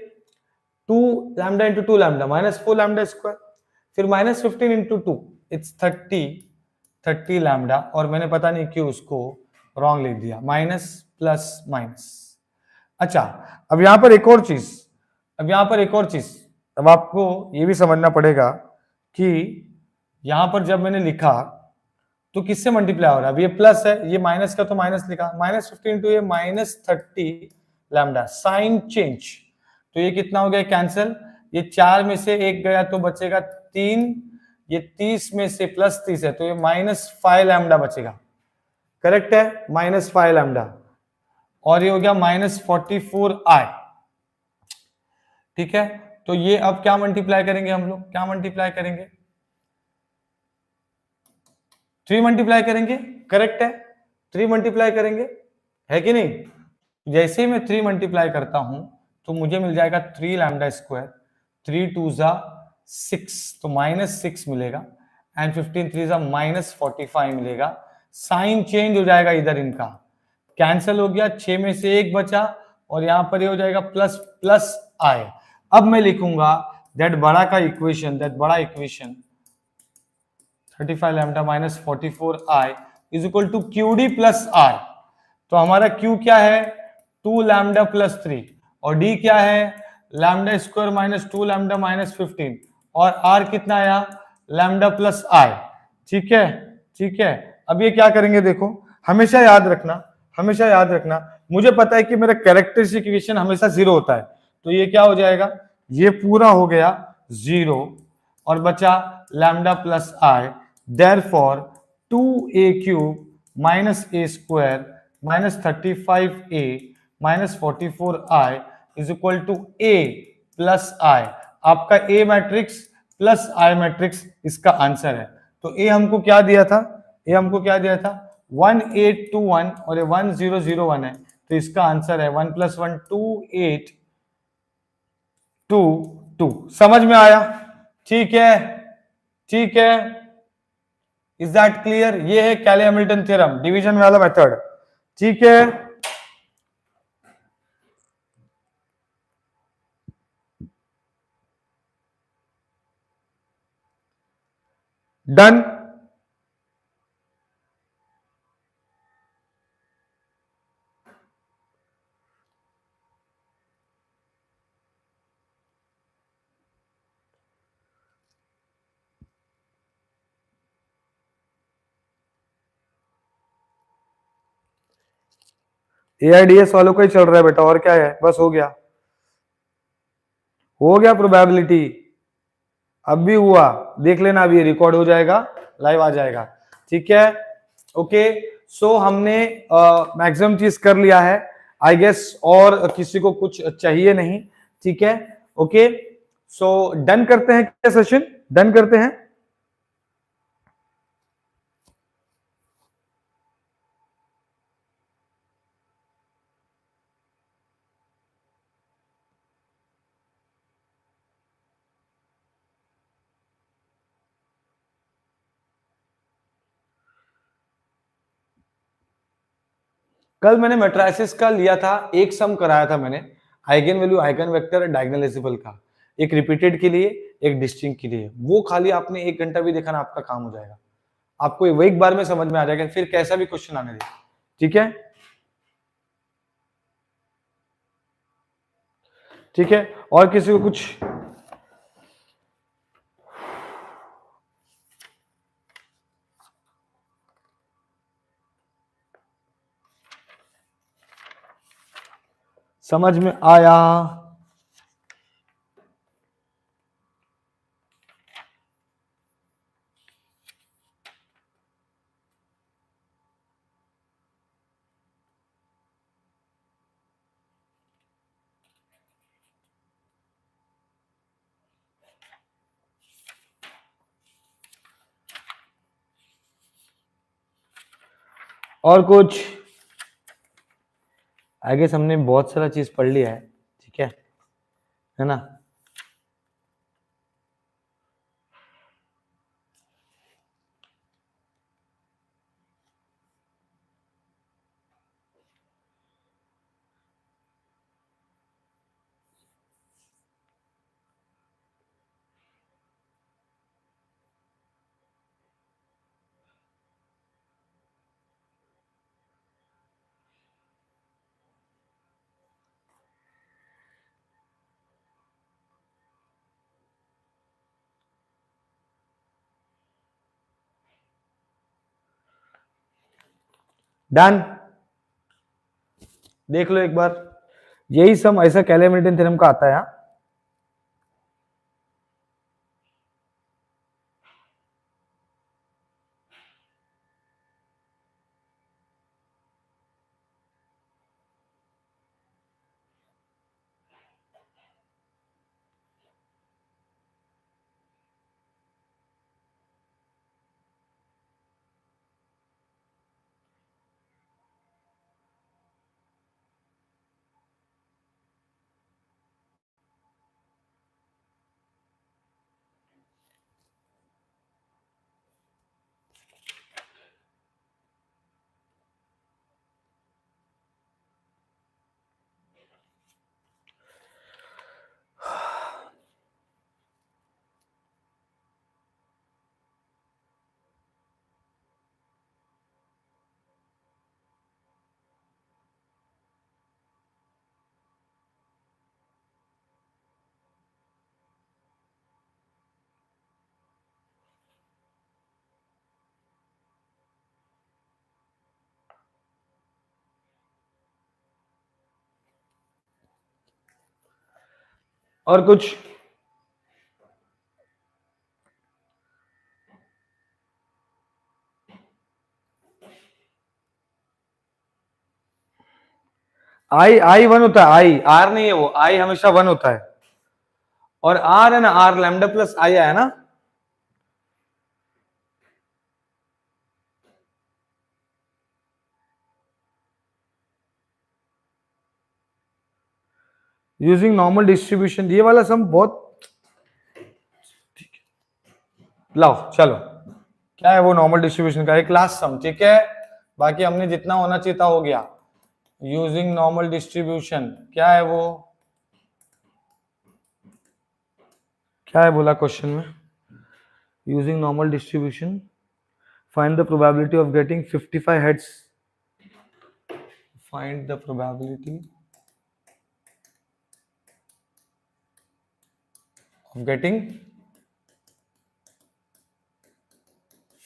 2 lambda into 2 lambda minus 4 lambda square फिर माइनस 15 इंटू 2 इट्स 30 लैम्डा और मैंने पता नहीं क्यों उसको रॉन्ग लिख दिया माइनस प्लस माइनस अच्छा अब यहां पर एक और चीज अब आपको ये भी समझना पड़ेगा कि यहां पर जब मैंने लिखा तो किससे मल्टीप्लाई हो रहा है अब ये प्लस है ये माइनस का तो माइनस लिखा माइनस 15 इंटू ये माइनस 30 लैम्डा साइन चेंज तो ये कितना हो गया कैंसिल ये 4 में से 1 गया तो बचेगा 3 ये 30 में से प्लस 30 है तो ये माइनस 5 लैम्डा बचेगा करेक्ट है, -5 लैम्डा, और ये हो गया -44i। ठीक है, तो ये अब क्या मल्टीप्लाई करेंगे हम लोग, क्या मल्टीप्लाई करेंगे, 3 मल्टीप्लाई करेंगे, करेक्ट है, 3 मल्टीप्लाई करेंगे, है कि नहीं। जैसे ही मैं 3 मल्टीप्लाई करता हूं तो मुझे मिल जाएगा 3 लैम्डा स्क्वायर, 3 2 जा 6, तो -6 मिलेगा, एंड 15 3 जा -45 मिलेगा। साइन चेंज हो जाएगा इधर, इनका कैंसिल हो गया, 6 में से 1 बचा, और यहां पर ये हो जाएगा प्लस प्लस आई। अब मैं लिखूंगा दैट बड़ा का इक्वेशन, दैट बड़ा equation 35 lambda -44i is equal to QD plus R। तो हमारा Q क्या है, 2 लैम्डा प्लस 3, और D क्या है, लैम्डा स्क्वायर -2 लैम्डा -15, और R कितना आया, लैम्डा प्लस I। ठीक है, ठीक है। अब ये क्या करेंगे, देखो हमेशा याद रखना, हमेशा याद रखना, मुझे पता है कि मेरा कैरेक्टरिस्टिक इक्वेशन हमेशा 0 होता है, तो ये क्या हो जाएगा, ये पूरा हो गया 0, और बचा lambda plus I। Therefore 2a cube minus a square minus 35a minus 44i is equal to a plus i। आपका a matrix plus i matrix इसका आंसर है। तो a हमको क्या दिया था, a हमको क्या दिया था 1821, और ये 1001 है, तो इसका आंसर है 1 + 1 2 8 2 2। समझ में आया, ठीक है, ठीक है, इज दैट क्लियर। ये है कैले हैमिल्टन थ्योरम, डिवीजन वाला मेथड, ठीक है। डन। AIDS वालों का ही चल रहा है बेटा, और क्या है, बस हो गया, हो गया प्रोबेबिलिटी, अब भी हुआ, देख लेना, अभी रिकॉर्ड हो जाएगा, लाइव आ जाएगा, ठीक है। ओके, सो हमने मैक्सिमम चीज कर लिया है आई गेस, और किसी को कुछ चाहिए नहीं, ठीक है। ओके, सो डन करते हैं क्या सेशन, डन करते हैं। कल मैंने मैट्रिसेस का लिया था, एक सम कराया था मैंने, eigen value, eigen vector, diagonalisable का, एक रिपीटेड के लिए, एक डिस्टिंक्ट के लिए। वो खाली आपने 1 घंटा भी देखा ना, आपका काम हो जाएगा, आपको वो एक बार में समझ में आ जाएगा, फिर कैसा भी क्वेश्चन आने दे, ठीक है, ठीक है। और किसी को कुछ, समझ में आया। और कुछ, आगे हमने बहुत सारा चीज पढ़ लिया है, ठीक है ना। डन, देख लो एक बार, यही सम ऐसा कैले हैमिल्टन थ्योरम का आता है, हाँ? और कुछ? आई 1 होता है, आई आर नहीं है, वो आई हमेशा 1 होता है, और आर है ना, आर लैम्डा प्लस आई है ना। यूजिंग नॉर्मल डिस्ट्रीब्यूशन, ये वाला सम बहुत, लाओ चलो, क्या है वो नॉर्मल डिस्ट्रीब्यूशन का एक क्लास सम, ठीक है। बाकी हमने जितना होना चाहिए था हो गया। यूजिंग नॉर्मल डिस्ट्रीब्यूशन क्या है वो, क्या है बोला क्वेश्चन में? Using normal distribution find the probability of getting 55 heads, find the probability of getting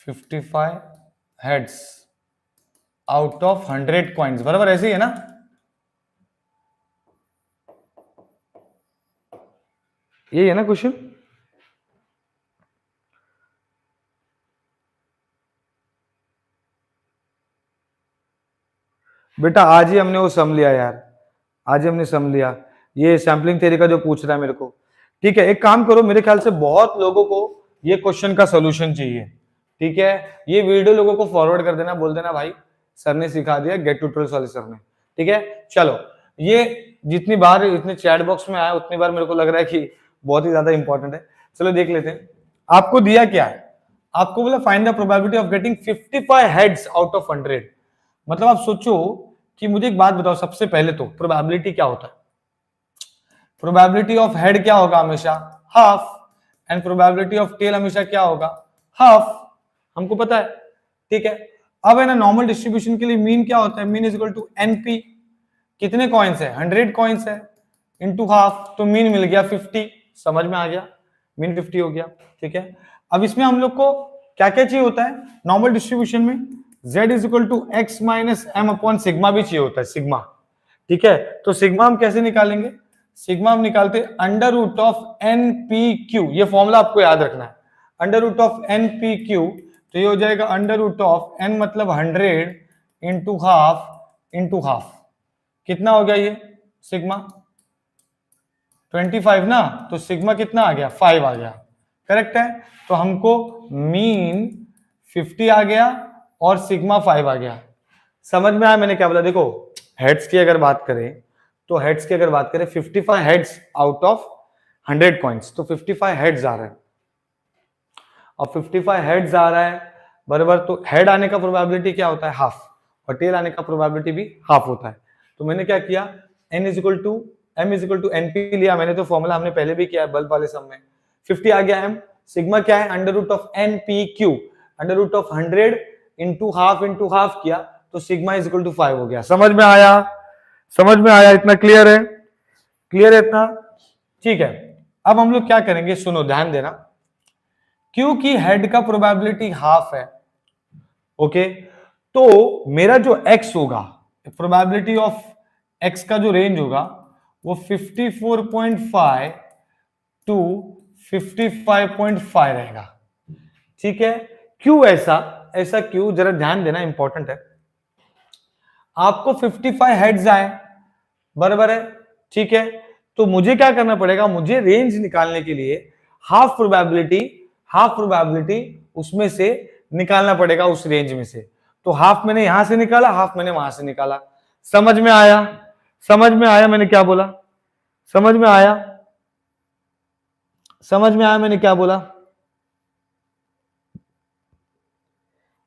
55 heads out of 100 coins, बराबर ऐसे ही है ना। ये है ना क्वेश्चन। बेटा आज ही हमने वो सम लिया यार, आज ही हमने सम लिया, ये सैम्पलिंग थ्योरी का जो पूछ रहा है मेरे को। ठीक है, एक काम करो, मेरे ख्याल से बहुत लोगों को ये क्वेश्चन का सोल्यूशन चाहिए, ठीक है। ये वीडियो लोगों को फॉरवर्ड कर देना, बोल देना भाई सर ने सिखा दिया, गेट ट्यूटोरियल्स वाले सर ने, ठीक है। चलो, ये जितनी बार इतने चैट बॉक्स में आया उतनी बार मेरे को लग रहा है कि बहुत ही ज्यादा इंपॉर्टेंट है। चलो देख लेते हैं, आपको दिया क्या है, आपको बोला find the probability of getting 55 heads out of 100। मतलब आप सोचो कि मुझे एक बात बताओ, सबसे पहले तो प्रोबेबिलिटी क्या होता है? प्रोबेबिलिटी ऑफ हेड क्या होगा? हमेशा half. And probability of tail हमेशा क्या होगा? हाफ। हमको पता है, ठीक है। अब है ना, नॉर्मल डिस्ट्रीब्यूशन के लिए मीन क्या होता है? Mean is equal to n p. कितने कॉइन्स है? 100 कॉइन्स है, इंटू हाफ, तो मीन मिल गया 50। समझ में आ गया, मीन 50 हो गया, ठीक है। अब इसमें हम लोग को क्या क्या चाहिए होता है नॉर्मल डिस्ट्रीब्यूशन में? z is equal to x minus m upon sigma भी चाहिए होता है, सिग्मा, ठीक है। तो सिग्मा हम कैसे निकालेंगे? सिग्मा हम निकालते under root of n p q, ये फॉर्मूला आपको याद रखना है, under root of n p q. तो ये हो जाएगा अंडर रूट ऑफ एन मतलब 100 इंटू हाफ, कितना हो गया ये सिग्मा? 25 ना, तो सिग्मा कितना आ गया? 5 आ गया, करेक्ट है। तो हमको मीन 50 आ गया और सिग्मा 5 आ गया। समझ में आया मैंने क्या बोला? देखो, हेड्स की अगर बात करें तो हेड्स की अगर बात करें 55 हेड्स आउट ऑफ 100 कॉइन्स, तो 55 हेड्स आ रहा है। अब 55 हेड्स आ रहा है बराबर, तो हेड आने का प्रोबेबिलिटी क्या होता है? हाफ, और टेल आने का प्रोबेबिलिटी भी हाफ होता है। तो मैंने क्या किया, n is equal to m is equal to np लिया मैंने, तो फॉर्मूला हमने पहले भी किया है बल्ब वाले सम में। 50 आ गया m, सिग्मा क्या है? Under root of npq, under root of 100 into half किया, तो सिग्मा इज इक्वल टू 5 हो गया। समझ में आया? समझ में आया? इतना क्लियर है? क्लियर है इतना? ठीक है। अब हम लोग क्या करेंगे, सुनो ध्यान देना, क्योंकि हेड का प्रोबेबिलिटी हाफ है, ओके, तो मेरा जो x होगा, प्रोबेबिलिटी ऑफ x का जो रेंज होगा वो 54.5 टू 55.5 रहेगा, ठीक है। क्यों ऐसा? ऐसा क्यों, जरा ध्यान देना, इंपॉर्टेंट है। आपको 55 हेड्स आए, बराबर है, ठीक है। तो मुझे क्या करना पड़ेगा? मुझे रेंज निकालने के लिए हाफ प्रोबेबिलिटी उसमें से निकालना पड़ेगा, उस रेंज में से। तो हाफ मैंने यहां से निकाला, हाफ मैंने वहां से निकाला। समझ में आया? समझ में आया मैंने क्या बोला? समझ में आया? समझ में आया मैंने क्या बोला?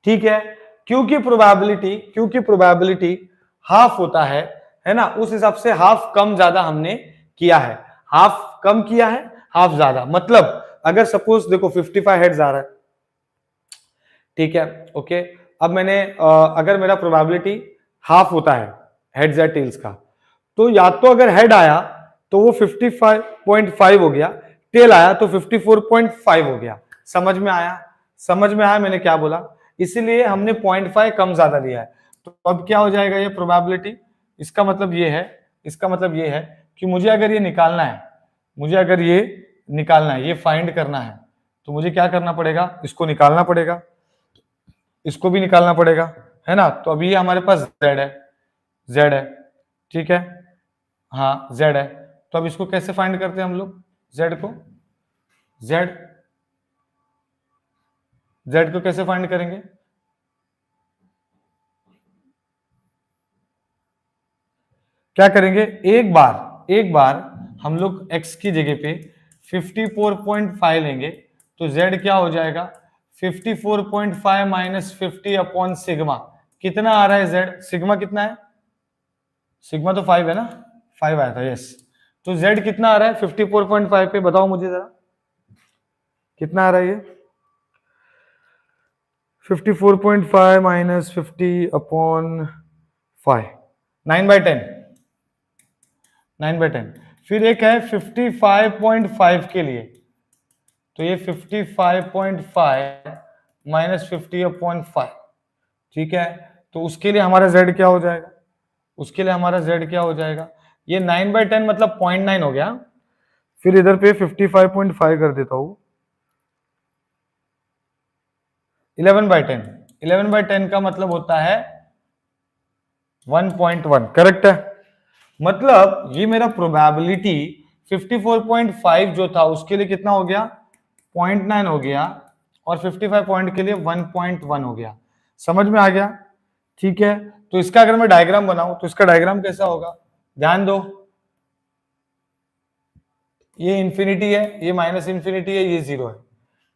ठीक है। क्योंकि प्रोबेबिलिटी हाफ होता है ना, उस हिसाब से हाफ कम ज्यादा हमने किया है, हाफ कम किया है, हाफ ज्यादा। मतलब अगर सपोज देखो 55 हेड्स आ रहा है, ठीक है, ओके। अब मैंने अगर मेरा प्रोबेबिलिटी हाफ होता है हेड्स या टेल्स का, तो या तो अगर हेड आया तो वो 55.5 हो गया, टेल आया तो 54.5 हो गया। समझ में आया? समझ में आया मैंने क्या बोला? इसीलिए हमने 0.5 कम ज्यादा लिया है। तो अब क्या हो जाएगा ये प्रोबेबिलिटी? इसका मतलब ये है कि मुझे अगर ये निकालना है, मुझे अगर ये निकालना है, ये फाइंड करना है, तो मुझे क्या करना पड़ेगा, इसको निकालना पड़ेगा, इसको भी निकालना पड़ेगा, है ना। तो अभी ये हमारे पास z है, z है, ठीक है, हाँ z है। तो अब इसको कैसे फाइंड करते हैं हम लोग, z को, z को कैसे फाइंड करेंगे, क्या करेंगे, एक बार हम लोग x की जगह पे 54.5 लेंगे, तो z क्या हो जाएगा, 54.5 माइनस 50 अपॉन सिग्मा, कितना आ रहा है z, सिग्मा कितना है, सिग्मा तो 5 है ना, 5 आया था, यस। तो z कितना आ रहा है 54.5 पे, बताओ मुझे जरा कितना आ रहा है ये, 54.5 माइनस 50 अपॉन 5, 9/10, 9/10। फिर एक है 55.5 के लिए, तो ये 55.5 माइनस 50 अपॉन 5, ठीक है। तो उसके लिए हमारा z क्या हो जाएगा, उसके लिए हमारा z क्या हो जाएगा, ये 9/10 मतलब 0.9 हो गया। फिर इधर पे 55.5 कर देता हूं, 11/10, 11/10 का मतलब होता है 1.1, करेक्ट है। मतलब ये मेरा प्रोबेबिलिटी 54.5 जो था उसके लिए कितना हो गया, 0.9 हो गया, और 55 पॉइंट के लिए 1.1 हो गया। समझ में आ गया, ठीक है। तो इसका अगर मैं डायग्राम बनाऊं तो इसका डायग्राम कैसा होगा, ध्यान दो, ये इंफिनिटी है, ये माइनस इंफिनिटी है, ये 0 है,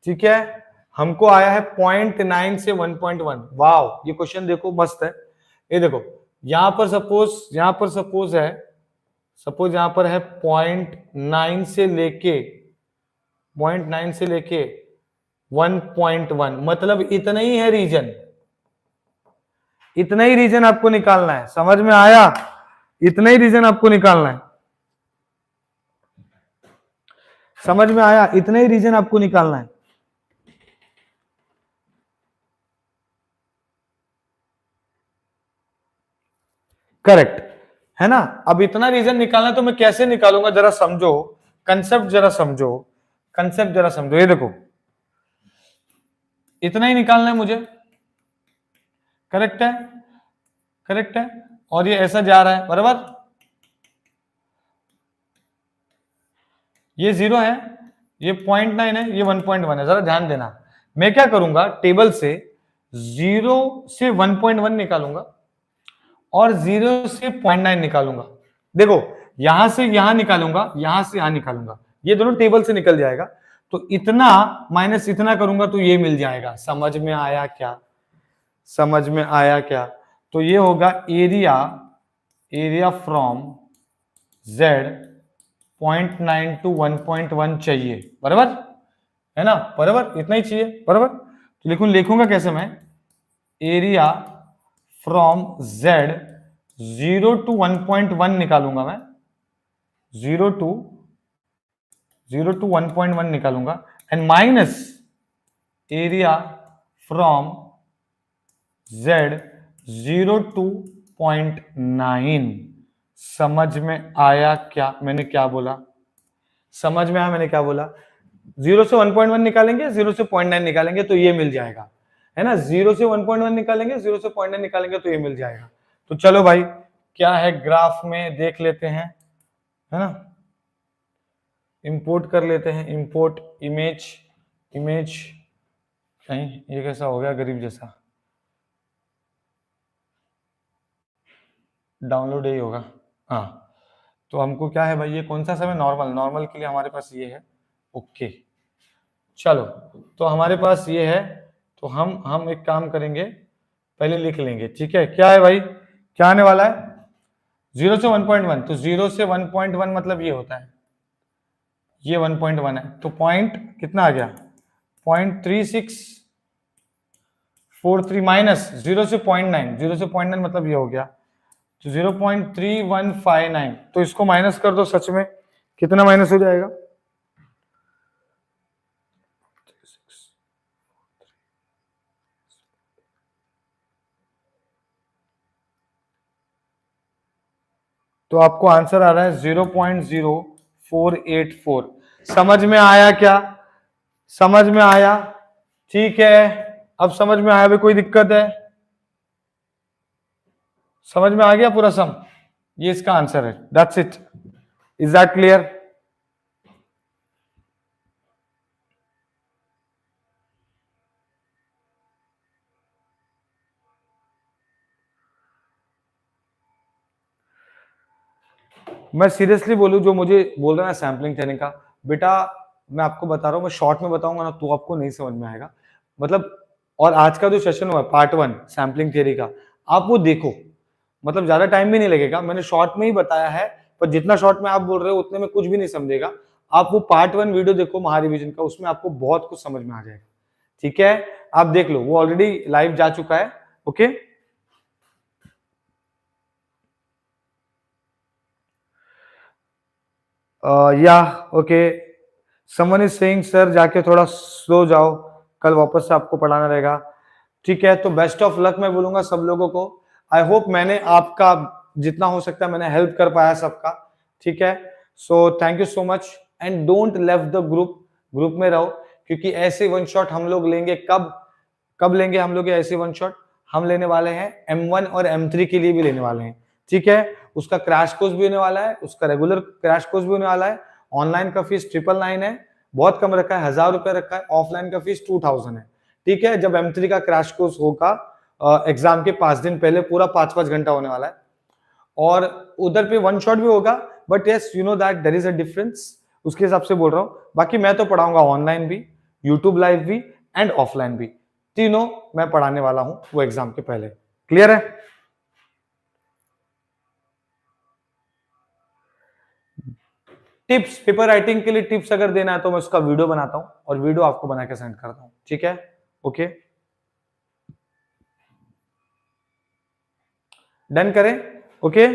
ठीक है। हमको आया है 0.9 से 1.1, वाव, ये क्वेश्चन देखो मस्त है। ये देखो यहां पर सपोज है, सपोज यहां पर है 0.9 से लेके 1.1, मतलब इतना ही है रीजन, इतना ही रीजन आपको निकालना है, समझ में आया, इतना ही रीजन आपको निकालना है, समझ में आया, इतना ही रीजन आपको निकालना है। करेक्ट है ना। अब इतना रीजन निकालना है तो मैं कैसे निकालूंगा, जरा समझो, कंसेप्ट जरा समझो, कंसेप्ट जरा समझो। ये देखो इतना ही निकालना है मुझे, करेक्ट है, करेक्ट है, और ये ऐसा जा रहा है, बराबर, ये 0 है, ये 0.9 है, ये 1.1 है। जरा ध्यान देना, मैं क्या करूंगा, टेबल से 0 से 1.1 निकालूंगा और 0 से 0.9 निकालूंगा। देखो यहां से यहां निकालूंगा, यहां से यहां निकालूंगा, ये दोनों टेबल से निकल जाएगा, तो इतना माइनस इतना करूंगा तो ये मिल जाएगा। समझ में आया क्या, समझ में आया क्या। तो ये होगा area, area from z 0.9 to 1.1 चाहिए, बराबर है ना, बराबर इतना ही चाहिए, बराबर। तो लिखूंगा कैसे मैं, एरिया फ्रॉम z 0 टू 1.1 निकालूंगा मैं, 0 टू 1.1 निकालूंगा, and minus area from z 0 to 0.9। समझ में आया क्या मैंने क्या बोला, समझ में आया मैंने क्या बोला। 0 से 1.1 निकालेंगे, 0 से 0.9 निकालेंगे तो ये मिल जाएगा, है ना। 0 से 1.1 निकालेंगे, 0 से 0.9 निकालेंगे तो ये मिल जाएगा। तो चलो भाई क्या है ग्राफ में देख लेते हैं, है ना, इंपोर्ट कर लेते हैं, इंपोर्ट इमेज, इमेज कहीं ये कैसा हो गया गरीब जैसा, डाउनलोड यही होगा, हाँ। तो हमको क्या है भाई, ये कौन सा समय, नॉर्मल, नॉर्मल के लिए हमारे पास ये है, ओके। चलो तो हमारे पास ये है, तो हम एक काम करेंगे, पहले लिख लेंगे, ठीक है। क्या है भाई, क्या आने वाला है, 0 से 1.1, तो 0 से 1.1 मतलब ये होता है, ये 1.1 है, तो पॉइंट कितना आ गया, 0.3643 माइनस 0 से 0.9, 0 से 0.9 मतलब ये हो गया, तो 0.3159, तो इसको माइनस कर दो, सच में कितना माइनस हो जाएगा, तो आपको आंसर आ रहा है 484। समझ में आया क्या? समझ में आया? ठीक है, अब समझ में आया? भी कोई दिक्कत है? समझ में आ गया पूरा सम? ये इसका आंसर है। That's it. Is that clear? मैं सीरियसली बोलूं, जो मुझे बोल रहा है सैम्पलिंग थ्योरी का, बेटा मैं आपको बता रहा हूं, मैं शॉर्ट में बताऊंगा ना तो आपको नहीं समझ में आएगा। मतलब, और आज का जो सेशन हुआ पार्ट 1 सैम्पलिंग थ्योरी का, आप वो देखो, मतलब ज्यादा टाइम भी नहीं लगेगा, मैंने शॉर्ट में ही बताया है, पर जितना शॉर्ट में आप बोल रहे हो उतने में कुछ भी नहीं समझेगा। आप वो पार्ट 1 वीडियो देखो महारिविजन का, उसमें आपको बहुत कुछ समझ में आ जाएगा। ठीक है, आप देख लो, वो ऑलरेडी लाइव जा चुका है। ओके, या okay, someone is saying sir जाके थोड़ा स्लो जाओ, कल वापस से आपको पढ़ाना रहेगा। ठीक है, तो बेस्ट ऑफ लक मैं बोलूंगा सब लोगों को। आई होप मैंने आपका जितना हो सकता है मैंने हेल्प कर पाया सबका। ठीक है, so thank you so much and don't left the group, group में रहो, क्योंकि ऐसे वन शॉट हम लोग लेंगे। कब लेंगे हम लोग ऐसे वन शॉट? हम लेने वाले हैं M1 और M3 के लिए भी लेने वाले हैं। ठीक है, उसका क्रैश कोर्स भी होने वाला है, उसका रेगुलर क्रैश कोर्स भी होने वाला है। ऑनलाइन का फीस 999 है, बहुत कम रखा है, 1000 रुपए रखा है। ऑफलाइन का फीस 2000 है। ठीक है, जब M3 का क्रैश कोर्स होगा एग्जाम के 5 दिन पहले, पूरा 5-5 घंटा होने वाला है, और उधर पे वन शॉट भी होगा। But yes, you know that there is a difference, उसके हिसाब से बोल रहा हूँ। बाकी मैं तो पढ़ाऊंगा ऑनलाइन भी, यूट्यूब लाइव भी एंड ऑफलाइन भी, तीनों मैं पढ़ाने वाला हूं वो एग्जाम के पहले। क्लियर है? टिप्स, पेपर राइटिंग के लिए टिप्स अगर देना है तो मैं उसका वीडियो बनाता हूं और वीडियो आपको बना के सेंड करता हूं। ठीक है, ओके, डन करें? Okay,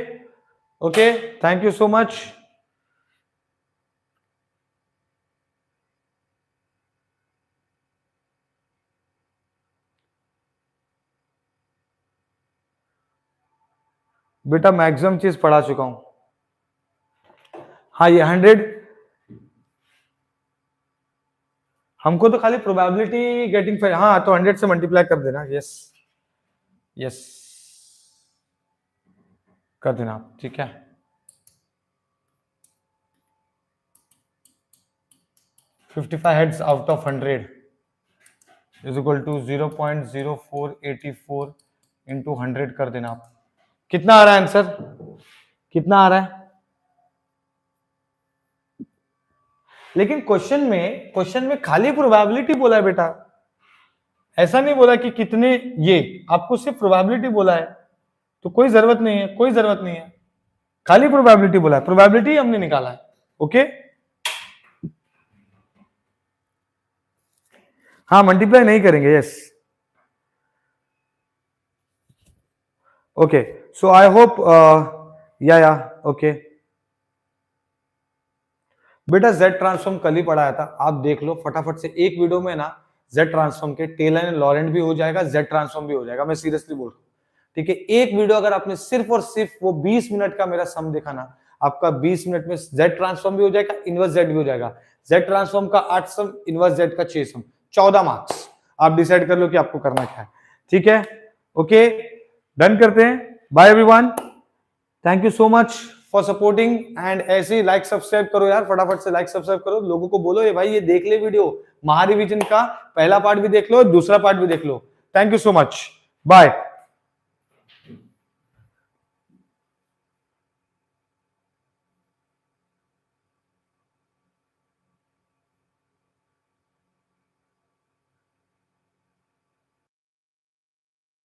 okay, thank you so much. बेटा मैक्सिमम चीज पढ़ा चुका हूं। हाँ, ये 100 हमको तो खाली प्रोबेबिलिटी गेटिंग, हाँ तो 100 से मल्टीप्लाई कर देना। यस, यस, कर देना आप। ठीक है, $55 heads out of 100 is equal to 0.0484 into 100 कर देना आप। कितना आ रहा है आंसर? कितना आ रहा है? लेकिन क्वेश्चन में खाली प्रोबेबिलिटी बोला है बेटा, ऐसा नहीं बोला कि कितने, ये आपको सिर्फ प्रोबेबिलिटी बोला है, तो कोई जरूरत नहीं है, कोई जरूरत नहीं है, खाली प्रोबेबिलिटी बोला है, प्रोबेबिलिटी हमने निकाला है। ओके, हाँ मल्टीप्लाई नहीं करेंगे। Yes, okay, so I hope या ओके। बेटा जेड ट्रांसफॉर्म कल ही पढ़ाया था, आप देख लो फटाफट से एक वीडियो में ना, जेड ट्रांसफॉर्म के टेलर एंड लॉरेंट भी हो जाएगा, जेड ट्रांसफॉर्म भी हो जाएगा, मैं सीरियसली बोल रहा हूँ। ठीक है, एक वीडियो अगर आपने सिर्फ और सिर्फ वो 20 मिनट का मेरा सम देखा ना, आपका 20 मिनट में जेड ट्रांसफॉर्म भी हो जाएगा, इनवर्स जेड भी हो जाएगा। जेड ट्रांसफॉर्म का 8 सम, इनवर्स जेड का 6 सम, 14 मार्क्स। आप डिसाइड कर लो कि आपको करना क्या है। ठीक है, ओके, डन करते हैं। Bye everyone, thank you so much for supporting and ऐसे ही लाइक सब्सक्राइब करो यार, फटाफट से लाइक सब्सक्राइब करो, लोगों को बोलो ये भाई ये देख ले वीडियो, महारिविजन का पहला पार्ट भी देख लो, दूसरा पार्ट भी देख लो। Thank you so much, bye.